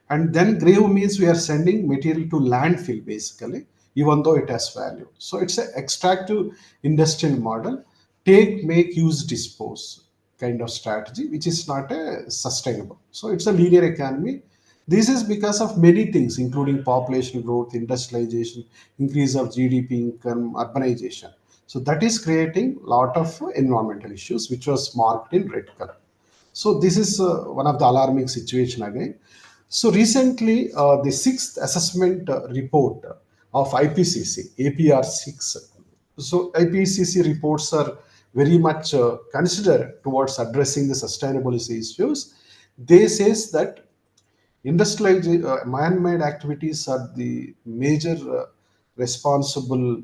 S3: and then grave means we are sending material to landfill basically, even though it has value. So it's an extractive industrial model, take, make, use, dispose kind of strategy, which is not a sustainable. So it's a linear economy. This is because of many things, including population growth, industrialization, increase of GDP, income, urbanization. So that is creating a lot of environmental issues, which was marked in red color. So this is one of the alarming situation again. So recently, the sixth assessment report of IPCC, APR6. So IPCC reports are very much considered towards addressing the sustainability issues. They says that industrialized man-made activities are the major responsible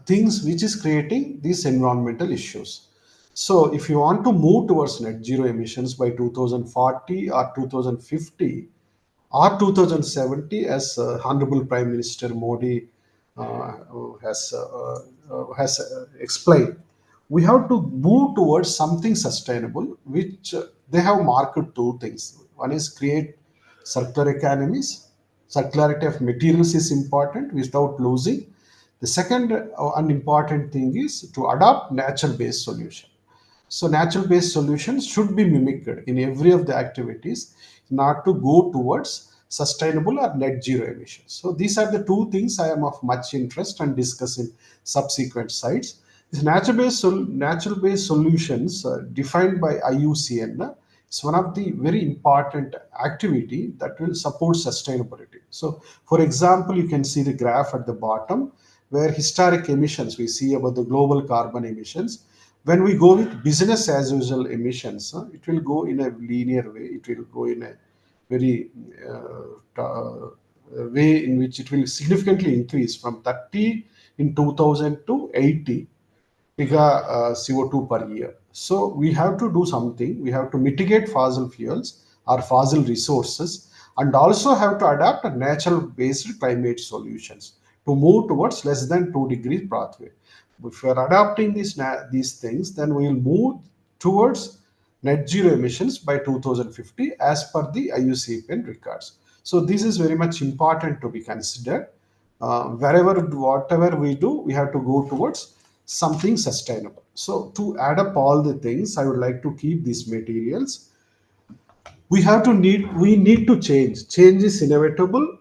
S3: things which is creating these environmental issues. So if you want to move towards net zero emissions by 2040 or 2050 or 2070, as Honorable Prime Minister Modi uh, has explained, we have to move towards something sustainable, which they have marked two things. One is create circular economies. Circularity of materials is important without losing. The second and important thing is to adopt nature-based solution. So natural-based solutions should be mimicked in every of the activities, not to go towards sustainable or net zero emissions. So these are the two things I am of much interest and discuss in subsequent slides. These natural-based solutions defined by IUCN is one of the very important activity that will support sustainability. So, for example, you can see the graph at the bottom where historic emissions we see about the global carbon emissions. When we go with business as usual emissions, it will go in a linear way. It will go in a very way in which it will significantly increase from 30 in 2000 to 80 giga CO2 per year. So we have to do something. We have to mitigate fossil fuels or fossil resources, and also have to adapt a natural-based climate solutions to move towards less than 2 degrees pathway. If we are adapting these things, then we will move towards net zero emissions by 2050 as per the IUCN records. So this is very much important to be considered. Whatever we do, we have to go towards something sustainable. So to add up all the things, I would like to keep these materials. We need to change. Change is inevitable.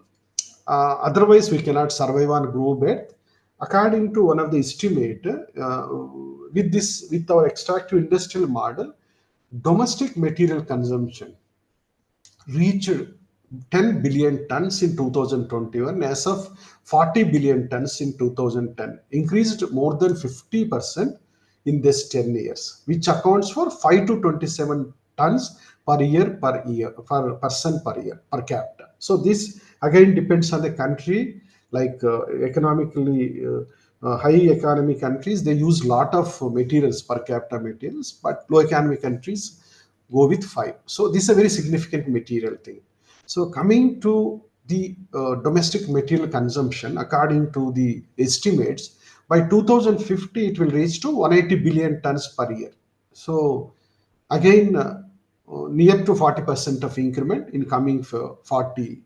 S3: Otherwise, we cannot survive on globe Earth. According to one of the estimate, with our extractive industrial model, domestic material consumption reached 10 billion tons in 2021 as of 40 billion tons in 2010, increased more than 50% in this 10 years, which accounts for 5 to 27 tons per year per person per year per capita. So this again depends on the country. Like economically high economy countries, they use lot of materials per capita materials, but low economy countries go with 5. So this is a very significant material thing. So coming to the domestic material consumption, according to the estimates, by 2050 it will reach to 180 billion tons per year. So again, near to 40% of increment in coming for 40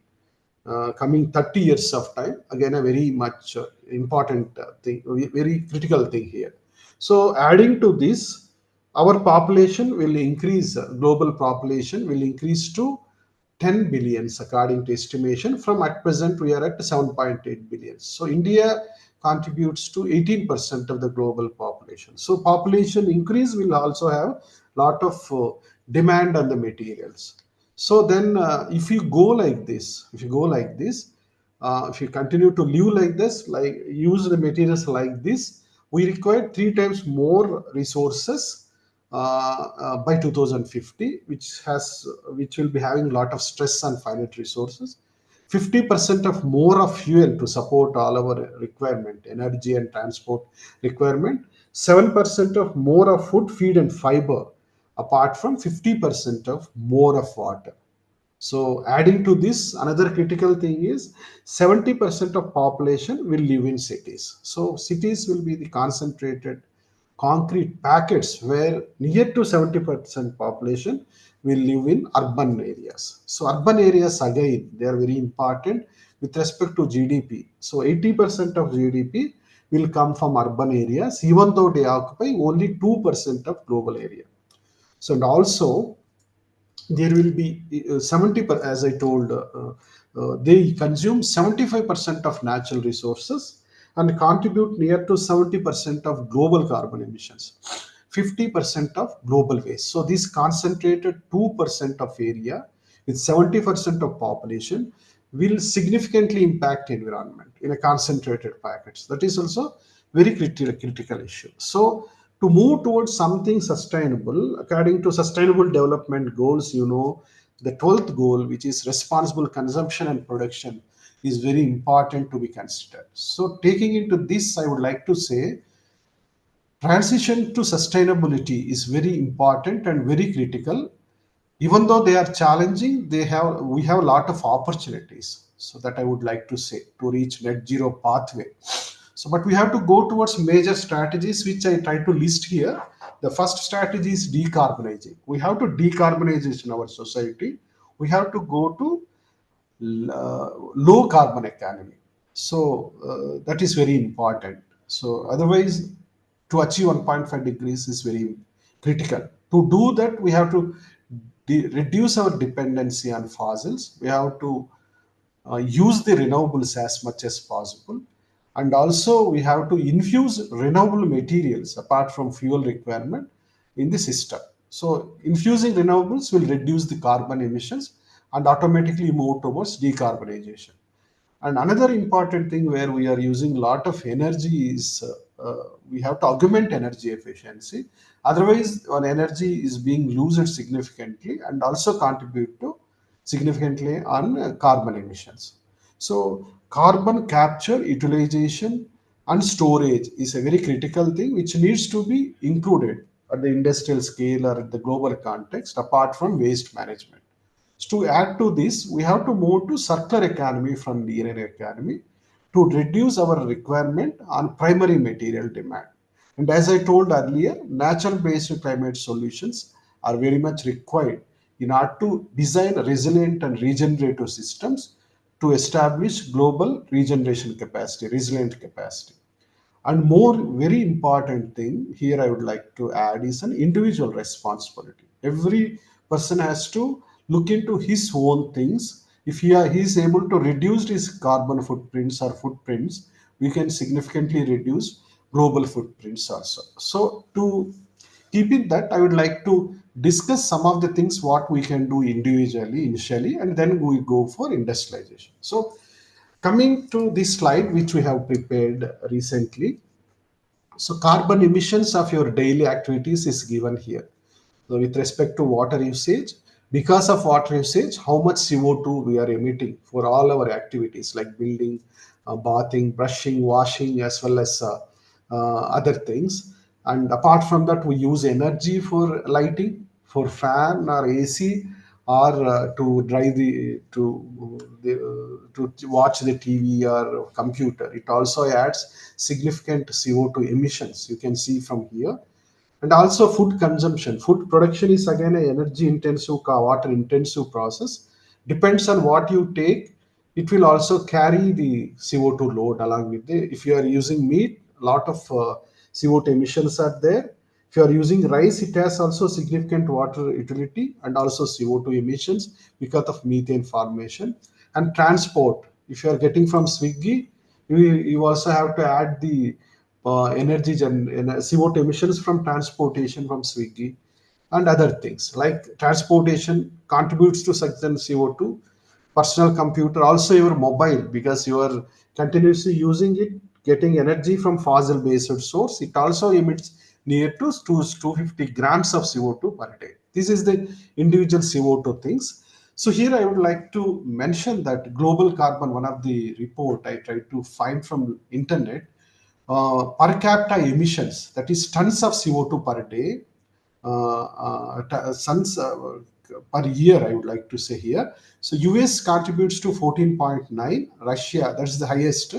S3: coming 30 years of time. Again, a very much important thing, very critical thing here. So adding to this, our population will increase, global population will increase to 10 billions according to estimation. From at present we are at 7.8 billions. So India contributes to 18% of the global population. So population increase will also have lot of demand on the materials. So then if you go like this, if you continue to live like this, like use the materials like this, we require 3 times more resources by 2050, which will be having a lot of stress on finite resources. 50% of more of fuel to support all our requirement, energy and transport requirement. 7% of more of food, feed and fiber, apart from 50% of more of water. So adding to this, another critical thing is 70% of population will live in cities. So cities will be the concentrated concrete packets where near to 70% population will live in urban areas. So urban areas again, they are very important with respect to GDP. So 80% of GDP will come from urban areas, even though they occupy only 2% of global area. So and also there will be 70 as I told, they consume 75% of natural resources and contribute near to 70% of global carbon emissions, 50% of global waste. So this concentrated 2% of area with 70% of population will significantly impact environment in a concentrated package. That is also very critical issue. So to move towards something sustainable, according to sustainable development goals, the 12th goal, which is responsible consumption and production, is very important to be considered. So taking into this, I would like to say transition to sustainability is very important and very critical. Even though they are challenging, we have a lot of opportunities. So that I would like to say, to reach net zero pathway. So but we have to go towards major strategies which I try to list here. The first strategy is decarbonizing. We have to decarbonize in our society. We have to go to low carbon economy. So that is very important. So otherwise, to achieve 1.5 degrees is very critical. To do that, we have to reduce our dependency on fossils. We have to use the renewables as much as possible. And also we have to infuse renewable materials apart from fuel requirement in the system. So infusing renewables will reduce the carbon emissions and automatically move towards decarbonization. And another important thing where we are using a lot of energy is we have to augment energy efficiency. Otherwise, our energy is being loosed significantly and also contribute to significantly on carbon emissions. So carbon capture, utilization and storage is a very critical thing which needs to be included at the industrial scale or at the global context apart from waste management. So to add to this, we have to move to circular economy from linear economy to reduce our requirement on primary material demand. And as I told earlier, natural-based climate solutions are very much required in order to design resilient and regenerative systems to establish global regeneration capacity, resilient capacity. And more very important thing here I would like to add is an individual responsibility. Every person has to look into his own things. If he is able to reduce his carbon footprints or footprints, we can significantly reduce global footprints also. So to keep it that, I would like to discuss some of the things what we can do individually initially, and then we go for industrialization. So coming to this slide which we have prepared recently, so carbon emissions of your daily activities is given here. So with respect to water usage, because of water usage, how much CO2 we are emitting for all our activities like building, bathing, brushing, washing, as well as other things. And apart from that, we use energy for lighting, for fan or AC, or to drive to watch the TV or computer. It also adds significant CO2 emissions. You can see from here. And also food consumption. Food production is again an energy intensive, water intensive process. Depends on what you take. it will also carry the CO2 load along with the, if you are using meat, a lot of CO2 emissions are there. If you are using rice, it has also significant water utility and also CO2 emissions because of methane formation. And transport, if you are getting from Swiggy, you also have to add the CO2 emissions from transportation from Swiggy and other things like transportation contributes to such an CO2. Personal computer, also your mobile, because you are continuously using it, getting energy from fossil based source, it also emits near to 250 grams of CO2 per day. This is the individual CO2 things. So here I would like to mention that global carbon, one of the report I tried to find from internet, per capita emissions, that is tons of CO2 per day, tons per year, I would like to say here. So US contributes to 14.9, Russia, that's the highest.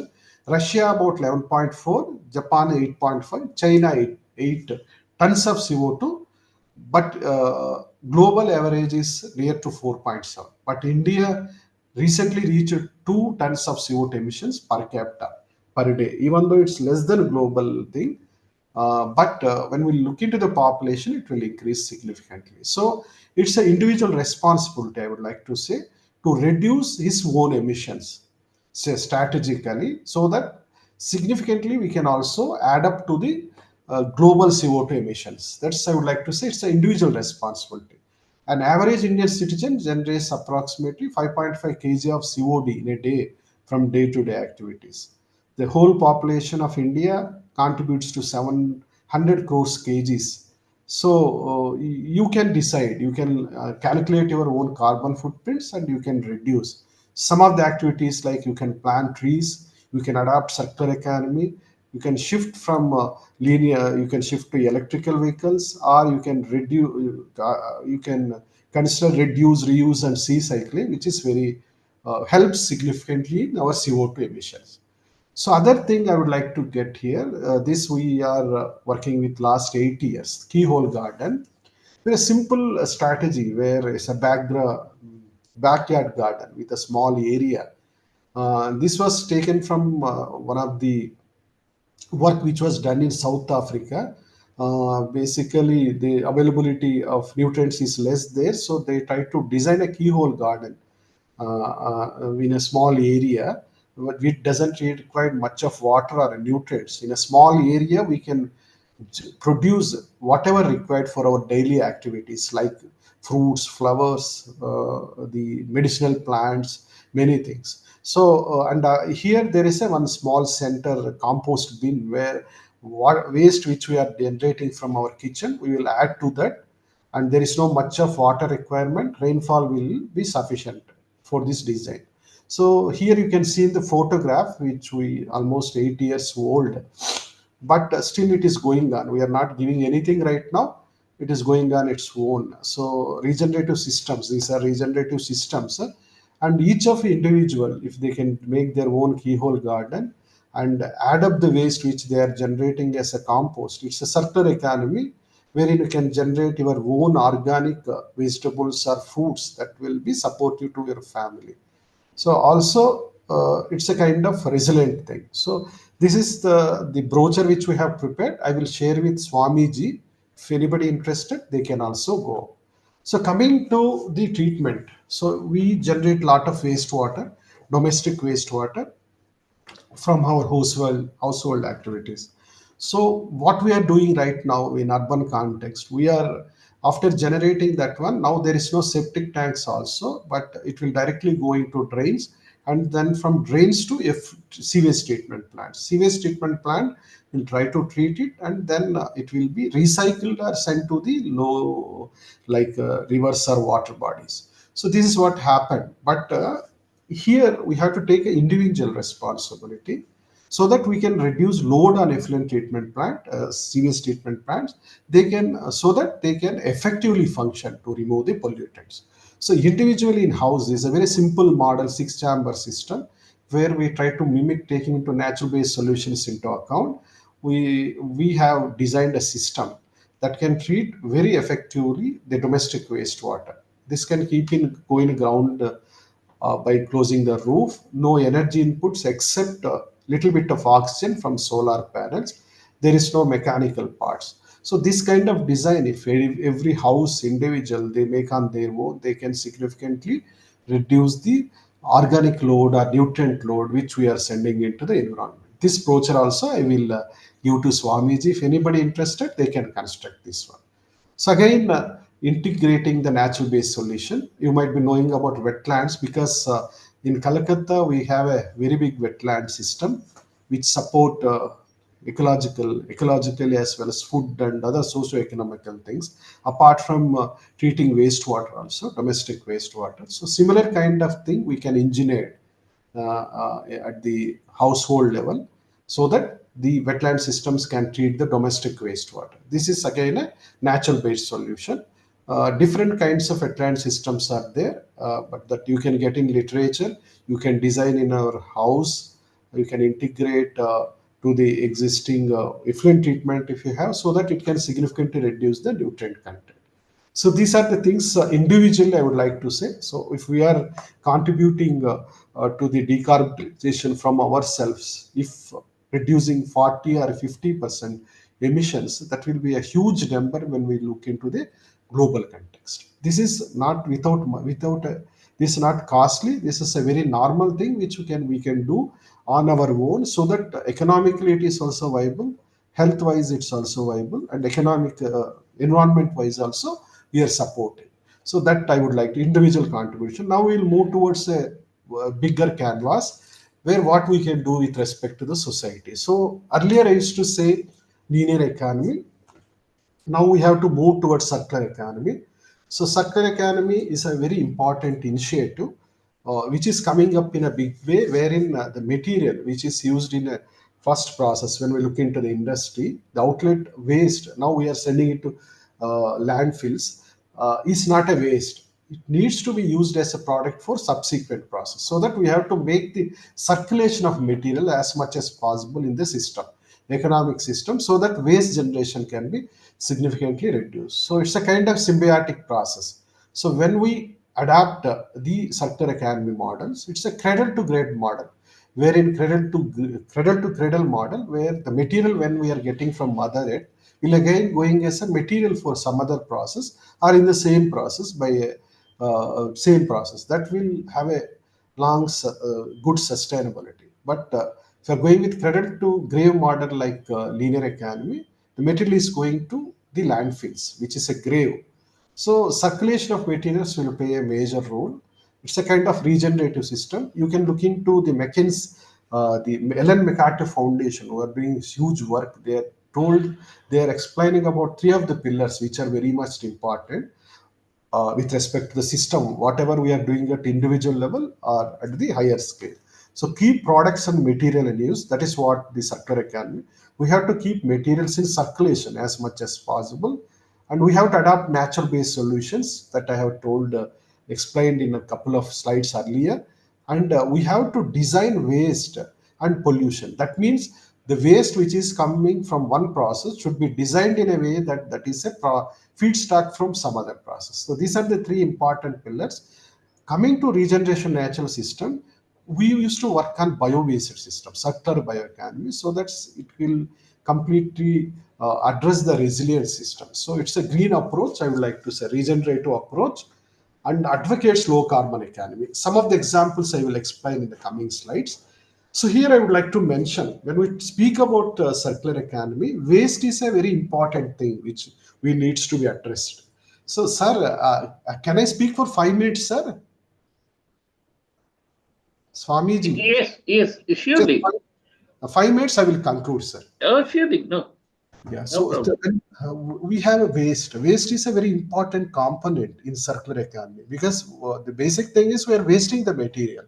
S3: Russia about 11.4, Japan 8.5, China 8 tons of CO2, but global average is near to 4.7. But India recently reached 2 tons of CO2 emissions per capita per day, even though it's less than global thing. But when we look into the population, it will increase significantly. So it's an individual responsibility, I would like to say, to reduce his own emissions, say strategically, so that significantly we can also add up to the global CO2 emissions. That's, I would like to say, it's an individual responsibility. An average Indian citizen generates approximately 5.5 kg of COD in a day from day-to-day activities. The whole population of India contributes to 700 crores kgs. So you can decide, you can calculate your own carbon footprints and you can reduce. Some of the activities like you can plant trees, you can adopt circular economy, you can shift from linear, you can shift to electrical vehicles, or you can reduce, you can consider reduce, reuse, and cycling, which is very helps significantly in our CO2 emissions. So other thing I would like to get here, this we are working with last 8 years, Keyhole Garden. Very simple strategy where it's a backyard garden with a small area. This was taken from one of the work which was done in South Africa. Basically, the availability of nutrients is less there, so they try to design a keyhole garden in a small area, but it doesn't require much of water or nutrients. In a small area, we can produce whatever required for our daily activities like fruits, flowers, the medicinal plants, many things. So here there is a one small center compost bin where what waste which we are generating from our kitchen, we will add to that, and there is no much of water requirement. Rainfall will be sufficient for this design. So here you can see in the photograph, which we almost 8 years old, but still it is going on. We are not giving anything right now. It is going on its own. So regenerative systems, these are regenerative systems, and each of individual, if they can make their own keyhole garden and add up the waste which they are generating as a compost, it's a circular economy wherein you can generate your own organic vegetables or foods that will be supportive to your family. So also it's a kind of resilient thing. So this is the brochure which we have prepared. I will share with Swamiji. If anybody interested, they can also go. So coming to the treatment, so we generate lot of wastewater, domestic wastewater from our household activities. So what we are doing right now in urban context, we are, after generating that one, now there is no septic tanks also, but it will directly go into drains, and then from drains to sewage treatment plant. Sewage treatment plant will try to treat it, and then it will be recycled or sent to the low, like rivers or water bodies. So this is what happened. But here we have to take an individual responsibility so that we can reduce load on effluent treatment plant, sewage treatment plants. They can so that they can effectively function to remove the pollutants. So individually in house is a very simple model, 6-chamber system, where we try to mimic taking into natural based solutions into account. We have designed a system that can treat very effectively the domestic wastewater. This can keep in going ground by closing the roof. No energy inputs except a little bit of oxygen from solar panels. There is no mechanical parts. So this kind of design, if every house individual they make on their own, they can significantly reduce the organic load or nutrient load which we are sending into the environment. This brochure also I will give to Swamiji. If anybody interested, they can construct this one. So again, integrating the natural-based solution. You might be knowing about wetlands because in Calcutta we have a very big wetland system which support ecologically as well as food and other socio-economical things. Apart from treating wastewater, also domestic wastewater. So similar kind of thing we can engineer at the household level so that the wetland systems can treat the domestic wastewater. This is again a natural based solution. Different kinds of wetland systems are there, but that you can get in literature. You can design in our house. You can integrate to the existing effluent treatment if you have, so that it can significantly reduce the nutrient content. So these are the things individually I would like to say. So if we are contributing to the decarbonization from ourselves, if reducing 40 or 50% emissions, that will be a huge number when we look into the global context. This is not this is not costly. This is a very normal thing which we can do on our own, so that economically it is also viable, health wise it's also viable, and economic environment wise also we are supporting. So that I would like to individual contribution. Now we'll move towards a bigger canvas where what we can do with respect to the society. So earlier I used to say linear economy. Now we have to move towards circular economy. So circular economy is a very important initiative which is coming up in a big way, wherein the material which is used in a first process, when we look into the industry, the outlet waste, now we are sending it to landfills, is not a waste. It needs to be used as a product for subsequent process, so that we have to make the circulation of material as much as possible in the system, economic system, so that waste generation can be significantly reduced. So it's a kind of symbiotic process. So when we adapt the circular economy models, it's a cradle to grade model, wherein cradle to cradle model, where the material when we are getting from mother earth will again going as a material for some other process, or in the same process by a same process that will have a long good sustainability. But if you're going with cradle to grave model like linear economy, the material is going to the landfills, which is a grave. So circulation of materials will play a major role. It's a kind of regenerative system. You can look into the the Ellen MacArthur Foundation, who are doing huge work. They are explaining about three of the pillars which are very much important with respect to the system, whatever we are doing at individual level or at the higher scale. So keep products and material in use. That is what the circular economy. We have to keep materials in circulation as much as possible, and we have to adopt natural-based solutions that I have explained in a couple of slides earlier. And we have to design waste and pollution. That means the waste which is coming from one process should be designed in a way that is a feedstock from some other process. So these are the three important pillars. Coming to regeneration natural system, we used to work on bio-based system, circular bioeconomy, so that it will completely address the resilience system. So it's a green approach, I would like to say, regenerative approach, and advocates low carbon economy. Some of the examples I will explain in the coming slides. So here I would like to mention, when we speak about circular economy, waste is a very important thing which we needs to be addressed. So, sir, can I speak for 5 minutes, sir? Swamiji.
S1: Yes,
S3: Just
S1: surely.
S3: 5 minutes, I will conclude, sir.
S1: Oh, surely, no.
S3: Yeah,
S1: No
S3: so
S1: problem.
S3: we have a waste. Waste is a very important component in circular economy because the basic thing is we are wasting the material.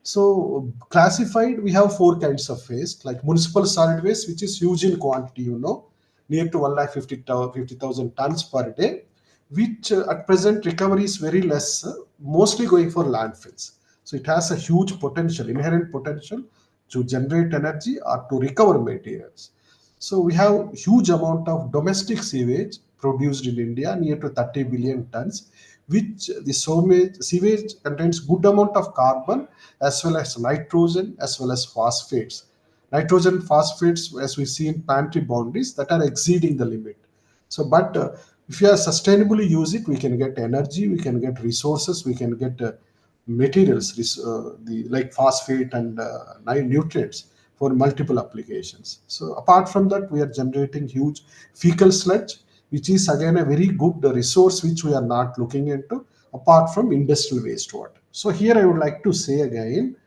S3: So classified, we have four kinds of waste, like municipal solid waste, which is huge in quantity, near to 150,000 tons per day, which at present recovery is very less, mostly going for landfills. So it has a huge potential, inherent potential to generate energy or to recover materials. So we have huge amount of domestic sewage produced in India, near to 30 billion tons, which the sewage contains good amount of carbon as well as nitrogen as well as phosphates. Nitrogen, phosphates, as we see in pantry boundaries, that are exceeding the limit. So, but if you are sustainably use it, we can get energy, we can get resources, we can get materials, the like phosphate and nutrients for multiple applications. So apart from that, we are generating huge fecal sludge, which is again a very good resource which we are not looking into apart from industrial wastewater. So here I would like to say again,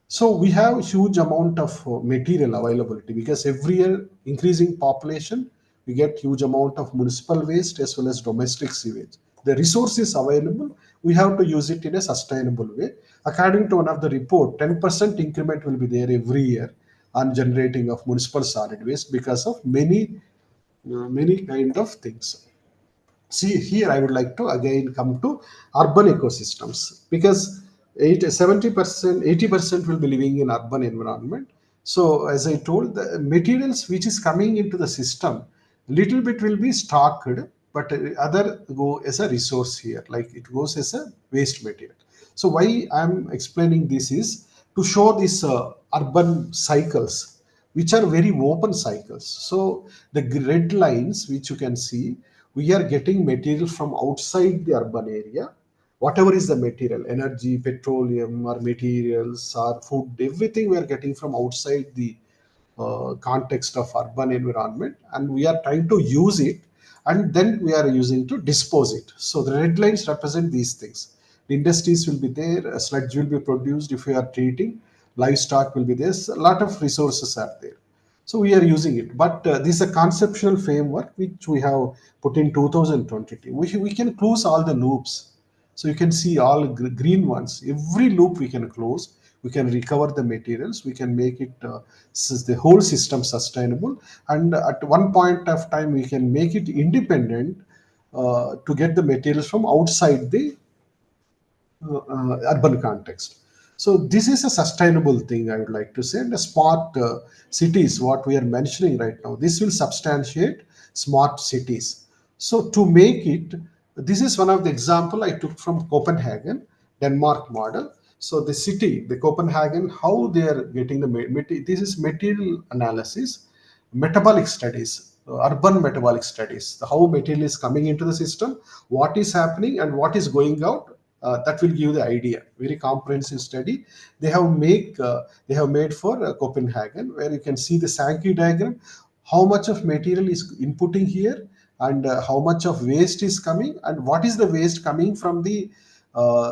S3: so we have huge amount of material availability because every year increasing population, we get huge amount of municipal waste as well as domestic sewage. The resource is available. We have to use it in a sustainable way. According to one of the report, 10% increment will be there every year on generating of municipal solid waste because of many kind of things. See, here I would like to again come to urban ecosystems because 70%, 80% will be living in urban environment. So as I told, the materials which is coming into the system, little bit will be stocked, but other go as a resource here, like it goes as a waste material. So why I'm explaining this is to show these urban cycles, which are very open cycles. So the red lines, which you can see, we are getting material from outside the urban area. Whatever is the material, energy, petroleum, or materials, or food, everything we are getting from outside the context of urban environment, and we are trying to use it, and then we are using to dispose it. So the red lines represent these things. The industries will be there, sludge will be produced if we are treating, livestock will be there, a lot of resources are there. So we are using it, but this is a conceptual framework which we have put in 2022. We can close all the loops. So you can see all green ones. Every loop we can close. We can recover the materials. We can make it the whole system sustainable. And at one point of time, we can make it independent to get the materials from outside the urban context. So this is a sustainable thing, I would like to say, and a smart cities, what we are mentioning right now, this will substantiate smart cities. So to make it, this is one of the example I took from Copenhagen, Denmark model. So the city, the Copenhagen, how they are getting the this is material analysis, metabolic studies, urban metabolic studies, how material is coming into the system, what is happening and what is going out. That will give the idea. Very comprehensive study they have made for Copenhagen, where you can see the Sankey diagram, how much of material is inputting here, and how much of waste is coming, and what is the waste coming from the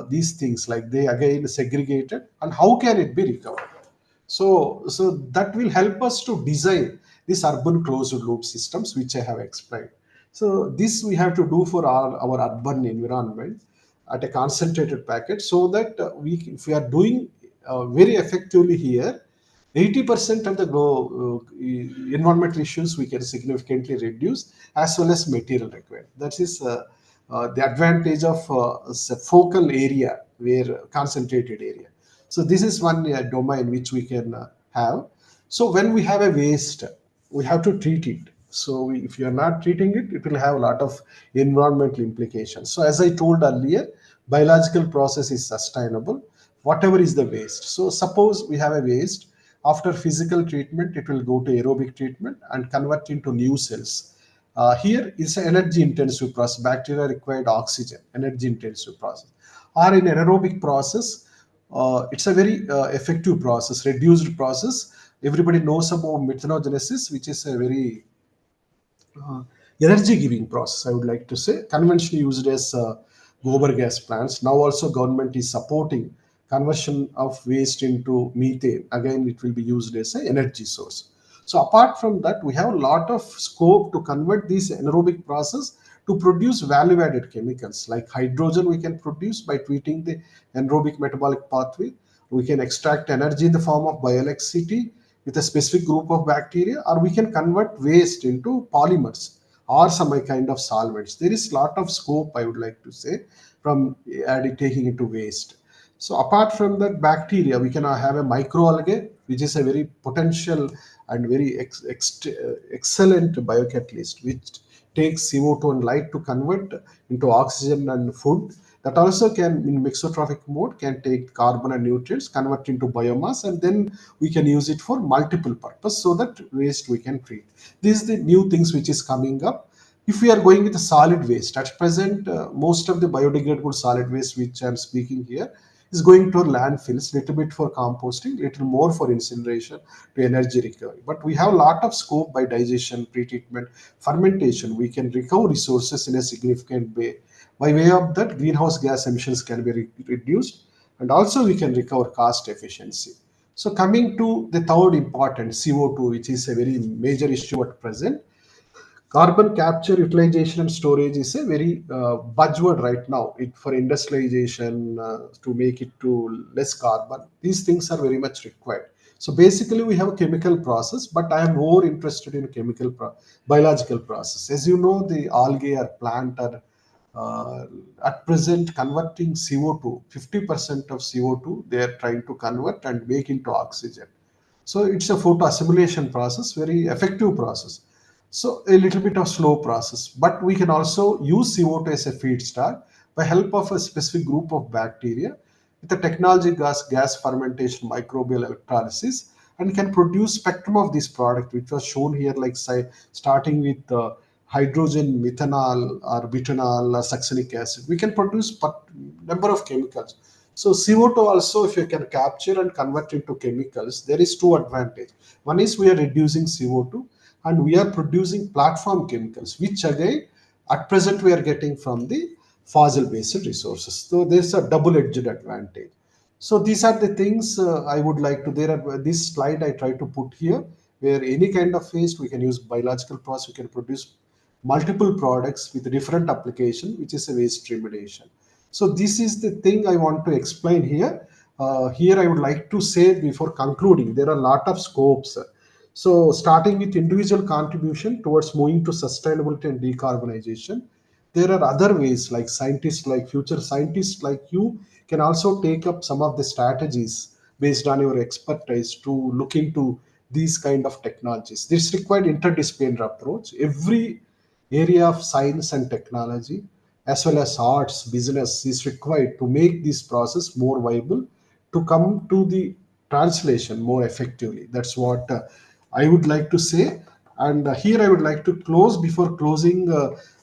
S3: these things, like they again segregated, and how can it be recovered. So that will help us to design these urban closed loop systems, which I have explained. So this we have to do for our urban environment at a concentrated packet, so that if we are doing very effectively here, 80% of the environmental issues we can significantly reduce, as well as material required. That is the advantage of a focal area, where concentrated area. So this is one domain which we can have. So when we have a waste, we have to treat it. So if you are not treating it, it will have a lot of environmental implications. So as I told earlier, biological process is sustainable, whatever is the waste. So suppose we have a waste, after physical treatment, it will go to aerobic treatment and convert into new cells. Here is an energy intensive process. Bacteria required oxygen, energy intensive process. Or in anaerobic process, it's a very effective process, reduced process. Everybody knows about methanogenesis, which is a very uh, energy giving process, I would like to say, conventionally used as gobar gas plants. Now also government is supporting conversion of waste into methane. Again, it will be used as an energy source. So apart from that, we have a lot of scope to convert this anaerobic process to produce value added chemicals, like hydrogen we can produce by treating the anaerobic metabolic pathway. We can extract energy in the form of bioelectricity with a specific group of bacteria, or we can convert waste into polymers or some kind of solvents. There is a lot of scope, I would like to say, from taking into waste. So apart from that bacteria, we can have a microalgae, which is a very potential and very excellent biocatalyst, which takes CO2 and light to convert into oxygen and food. that also can, in mixotrophic mode, can take carbon and nutrients, convert into biomass, and then we can use it for multiple purpose, so that waste we can treat. These are the new things which is coming up. If we are going with the solid waste, at present, most of the biodegradable solid waste which I am speaking here is going to landfills, little bit for composting, little more for incineration to energy recovery. But we have a lot of scope by digestion, pretreatment, fermentation. We can recover resources in a significant way. By way of that, greenhouse gas emissions can be reduced, and also we can recover cost efficiency. So coming to the third important, CO2, which is a very major issue at present. Carbon capture, utilization, and storage is a very buzzword right now for industrialization, to make it to less carbon. These things are very much required. So basically, we have a chemical process, but I am more interested in biological process. As you know, the algae or plant are uh, at present converting CO2, 50% of CO2 they are trying to convert and make into oxygen. So it's a photo assimilation process, very effective process. So a little bit of slow process, but we can also use CO2 as a feedstock by help of a specific group of bacteria with the technology gas fermentation, microbial electrolysis, and can produce spectrum of this product, which was shown here, like say starting with hydrogen, methanol, or butanol, or succinic acid. We can produce number of chemicals. So CO2 also, if you can capture and convert into chemicals, there is two advantage. One is we are reducing CO2, and we are producing platform chemicals, which again, at present we are getting from the fossil-based resources. So there's a double-edged advantage. So these are the things I would like to. There are this slide I try to put here, where any kind of waste we can use biological process, we can produce multiple products with different application, which is a waste remediation. So this is the thing I want to explain here. Here I would like to say before concluding, there are a lot of scopes. So starting with individual contribution towards moving to sustainability and decarbonization, there are other ways, like scientists, like future scientists like you can also take up some of the strategies based on your expertise to look into these kind of technologies. This required interdisciplinary approach. Every area of science and technology, as well as arts, business, is required to make this process more viable, to come to the translation more effectively. That's what I would like to say. And here I would like to close. Before closing,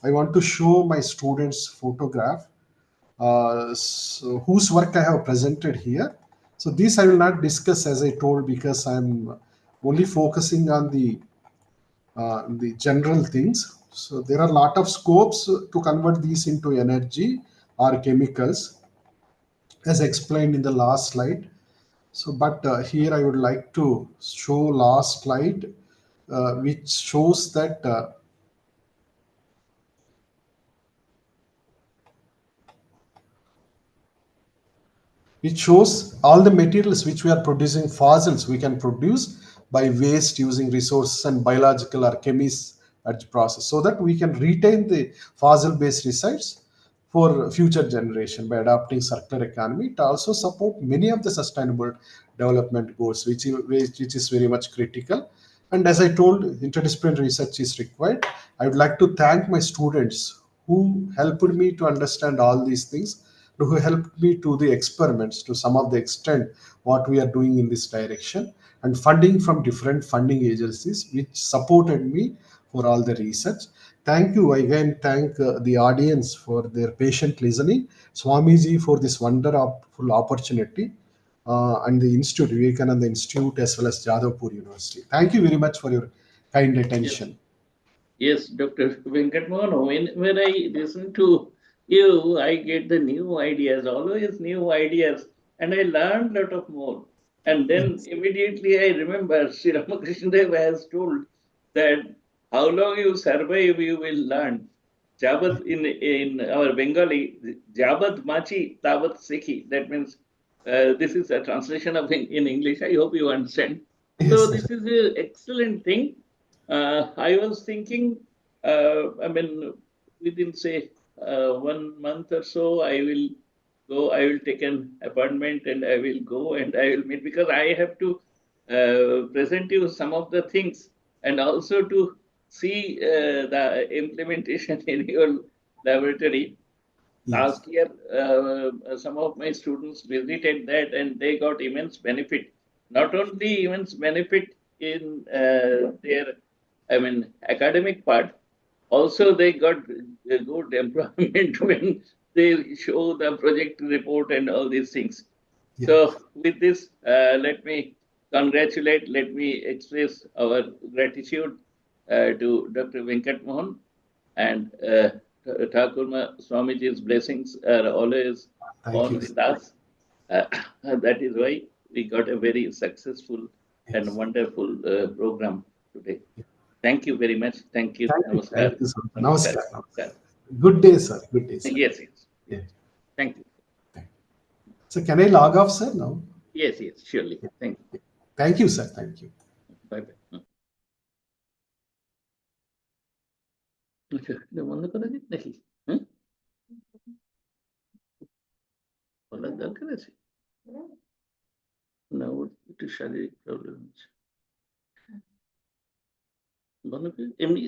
S3: I want to show my students' photograph, whose work I have presented here. So this I will not discuss, as I told, because I'm only focusing on the general things. So there are a lot of scopes to convert these into energy or chemicals, as explained in the last slide. So, but here I would like to show last slide, which shows that which shows all the materials which we are producing fossils we can produce by waste using resources and biological or chemist process, so that we can retain the fossil based resides for future generation by adopting circular economy. To also support many of the sustainable development goals, which is very much critical. And as I told, interdisciplinary research is required. I would like to thank my students who helped me to understand all these things, who helped me to the experiments to some of the extent what we are doing in this direction, and funding from different funding agencies which supported me for all the research. Thank you again. Thank the audience for their patient listening. Swamiji for this wonderful opportunity, and the Institute, Vivekananda Institute, as well as Jadavpur University. Thank you very much for your kind
S1: Yes.
S3: attention.
S1: Yes, Dr. Venkatmohan, when I listen to you, I get the new ideas, always new ideas, and I learn a lot of more. And then
S3: Yes.
S1: immediately I remember Sri Ramakrishna Dev has told that how long you survive, you will learn. Jabat in our Bengali, Jabat Machi Tabat Sekhi. That means this is a translation of in English. I hope you understand.
S3: Yes,
S1: So
S3: sir.
S1: this is an excellent thing. I was thinking, I mean, within say 1 month or so, I will go. I will take an appointment and I will go and I will meet, because I have to present you some of the things and also to see the implementation in your laboratory. Last year, some of my students visited that and they got immense benefit. Not only immense benefit in their, academic part, also they got a good employment when they show the project report and all these things.
S3: Yeah.
S1: So with this, let me express our gratitude to Dr. Venkat Mohan and Thakur Swamiji's blessings are always
S3: Thank
S1: on
S3: you.
S1: with us. Uh, that is why we got a very successful and
S3: Yes.
S1: wonderful program today. Thank you very much. Thank you.
S3: Thank you.
S1: Namaskar.
S3: Thank you, sir.
S1: Namaskar.
S3: Namaskar. Good day, sir. Good day, sir.
S1: Yes, yes.
S3: Yeah.
S1: Thank you.
S3: So can I log off, sir, now?
S1: Yes, yes, surely. Thank you.
S3: Thank you, sir. Thank you.
S1: Bye bye. আচ্ছা, এটা বন্ধ করা যায় নাকি? হুম? বলার দরকার আছে? না, ওর একটু শারীরিক প্রবলেম হচ্ছে। বলো কি? এমনি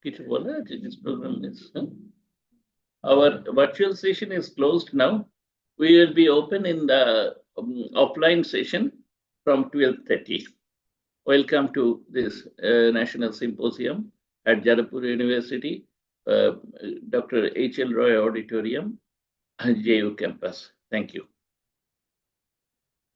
S1: কিছু বলা আছে? This program is, Our virtual session is closed now. We will be open in the offline session from 12:30. Welcome to this National Symposium at Jadavpur University, Dr. H.L. Roy Auditorium, JU campus. Thank you.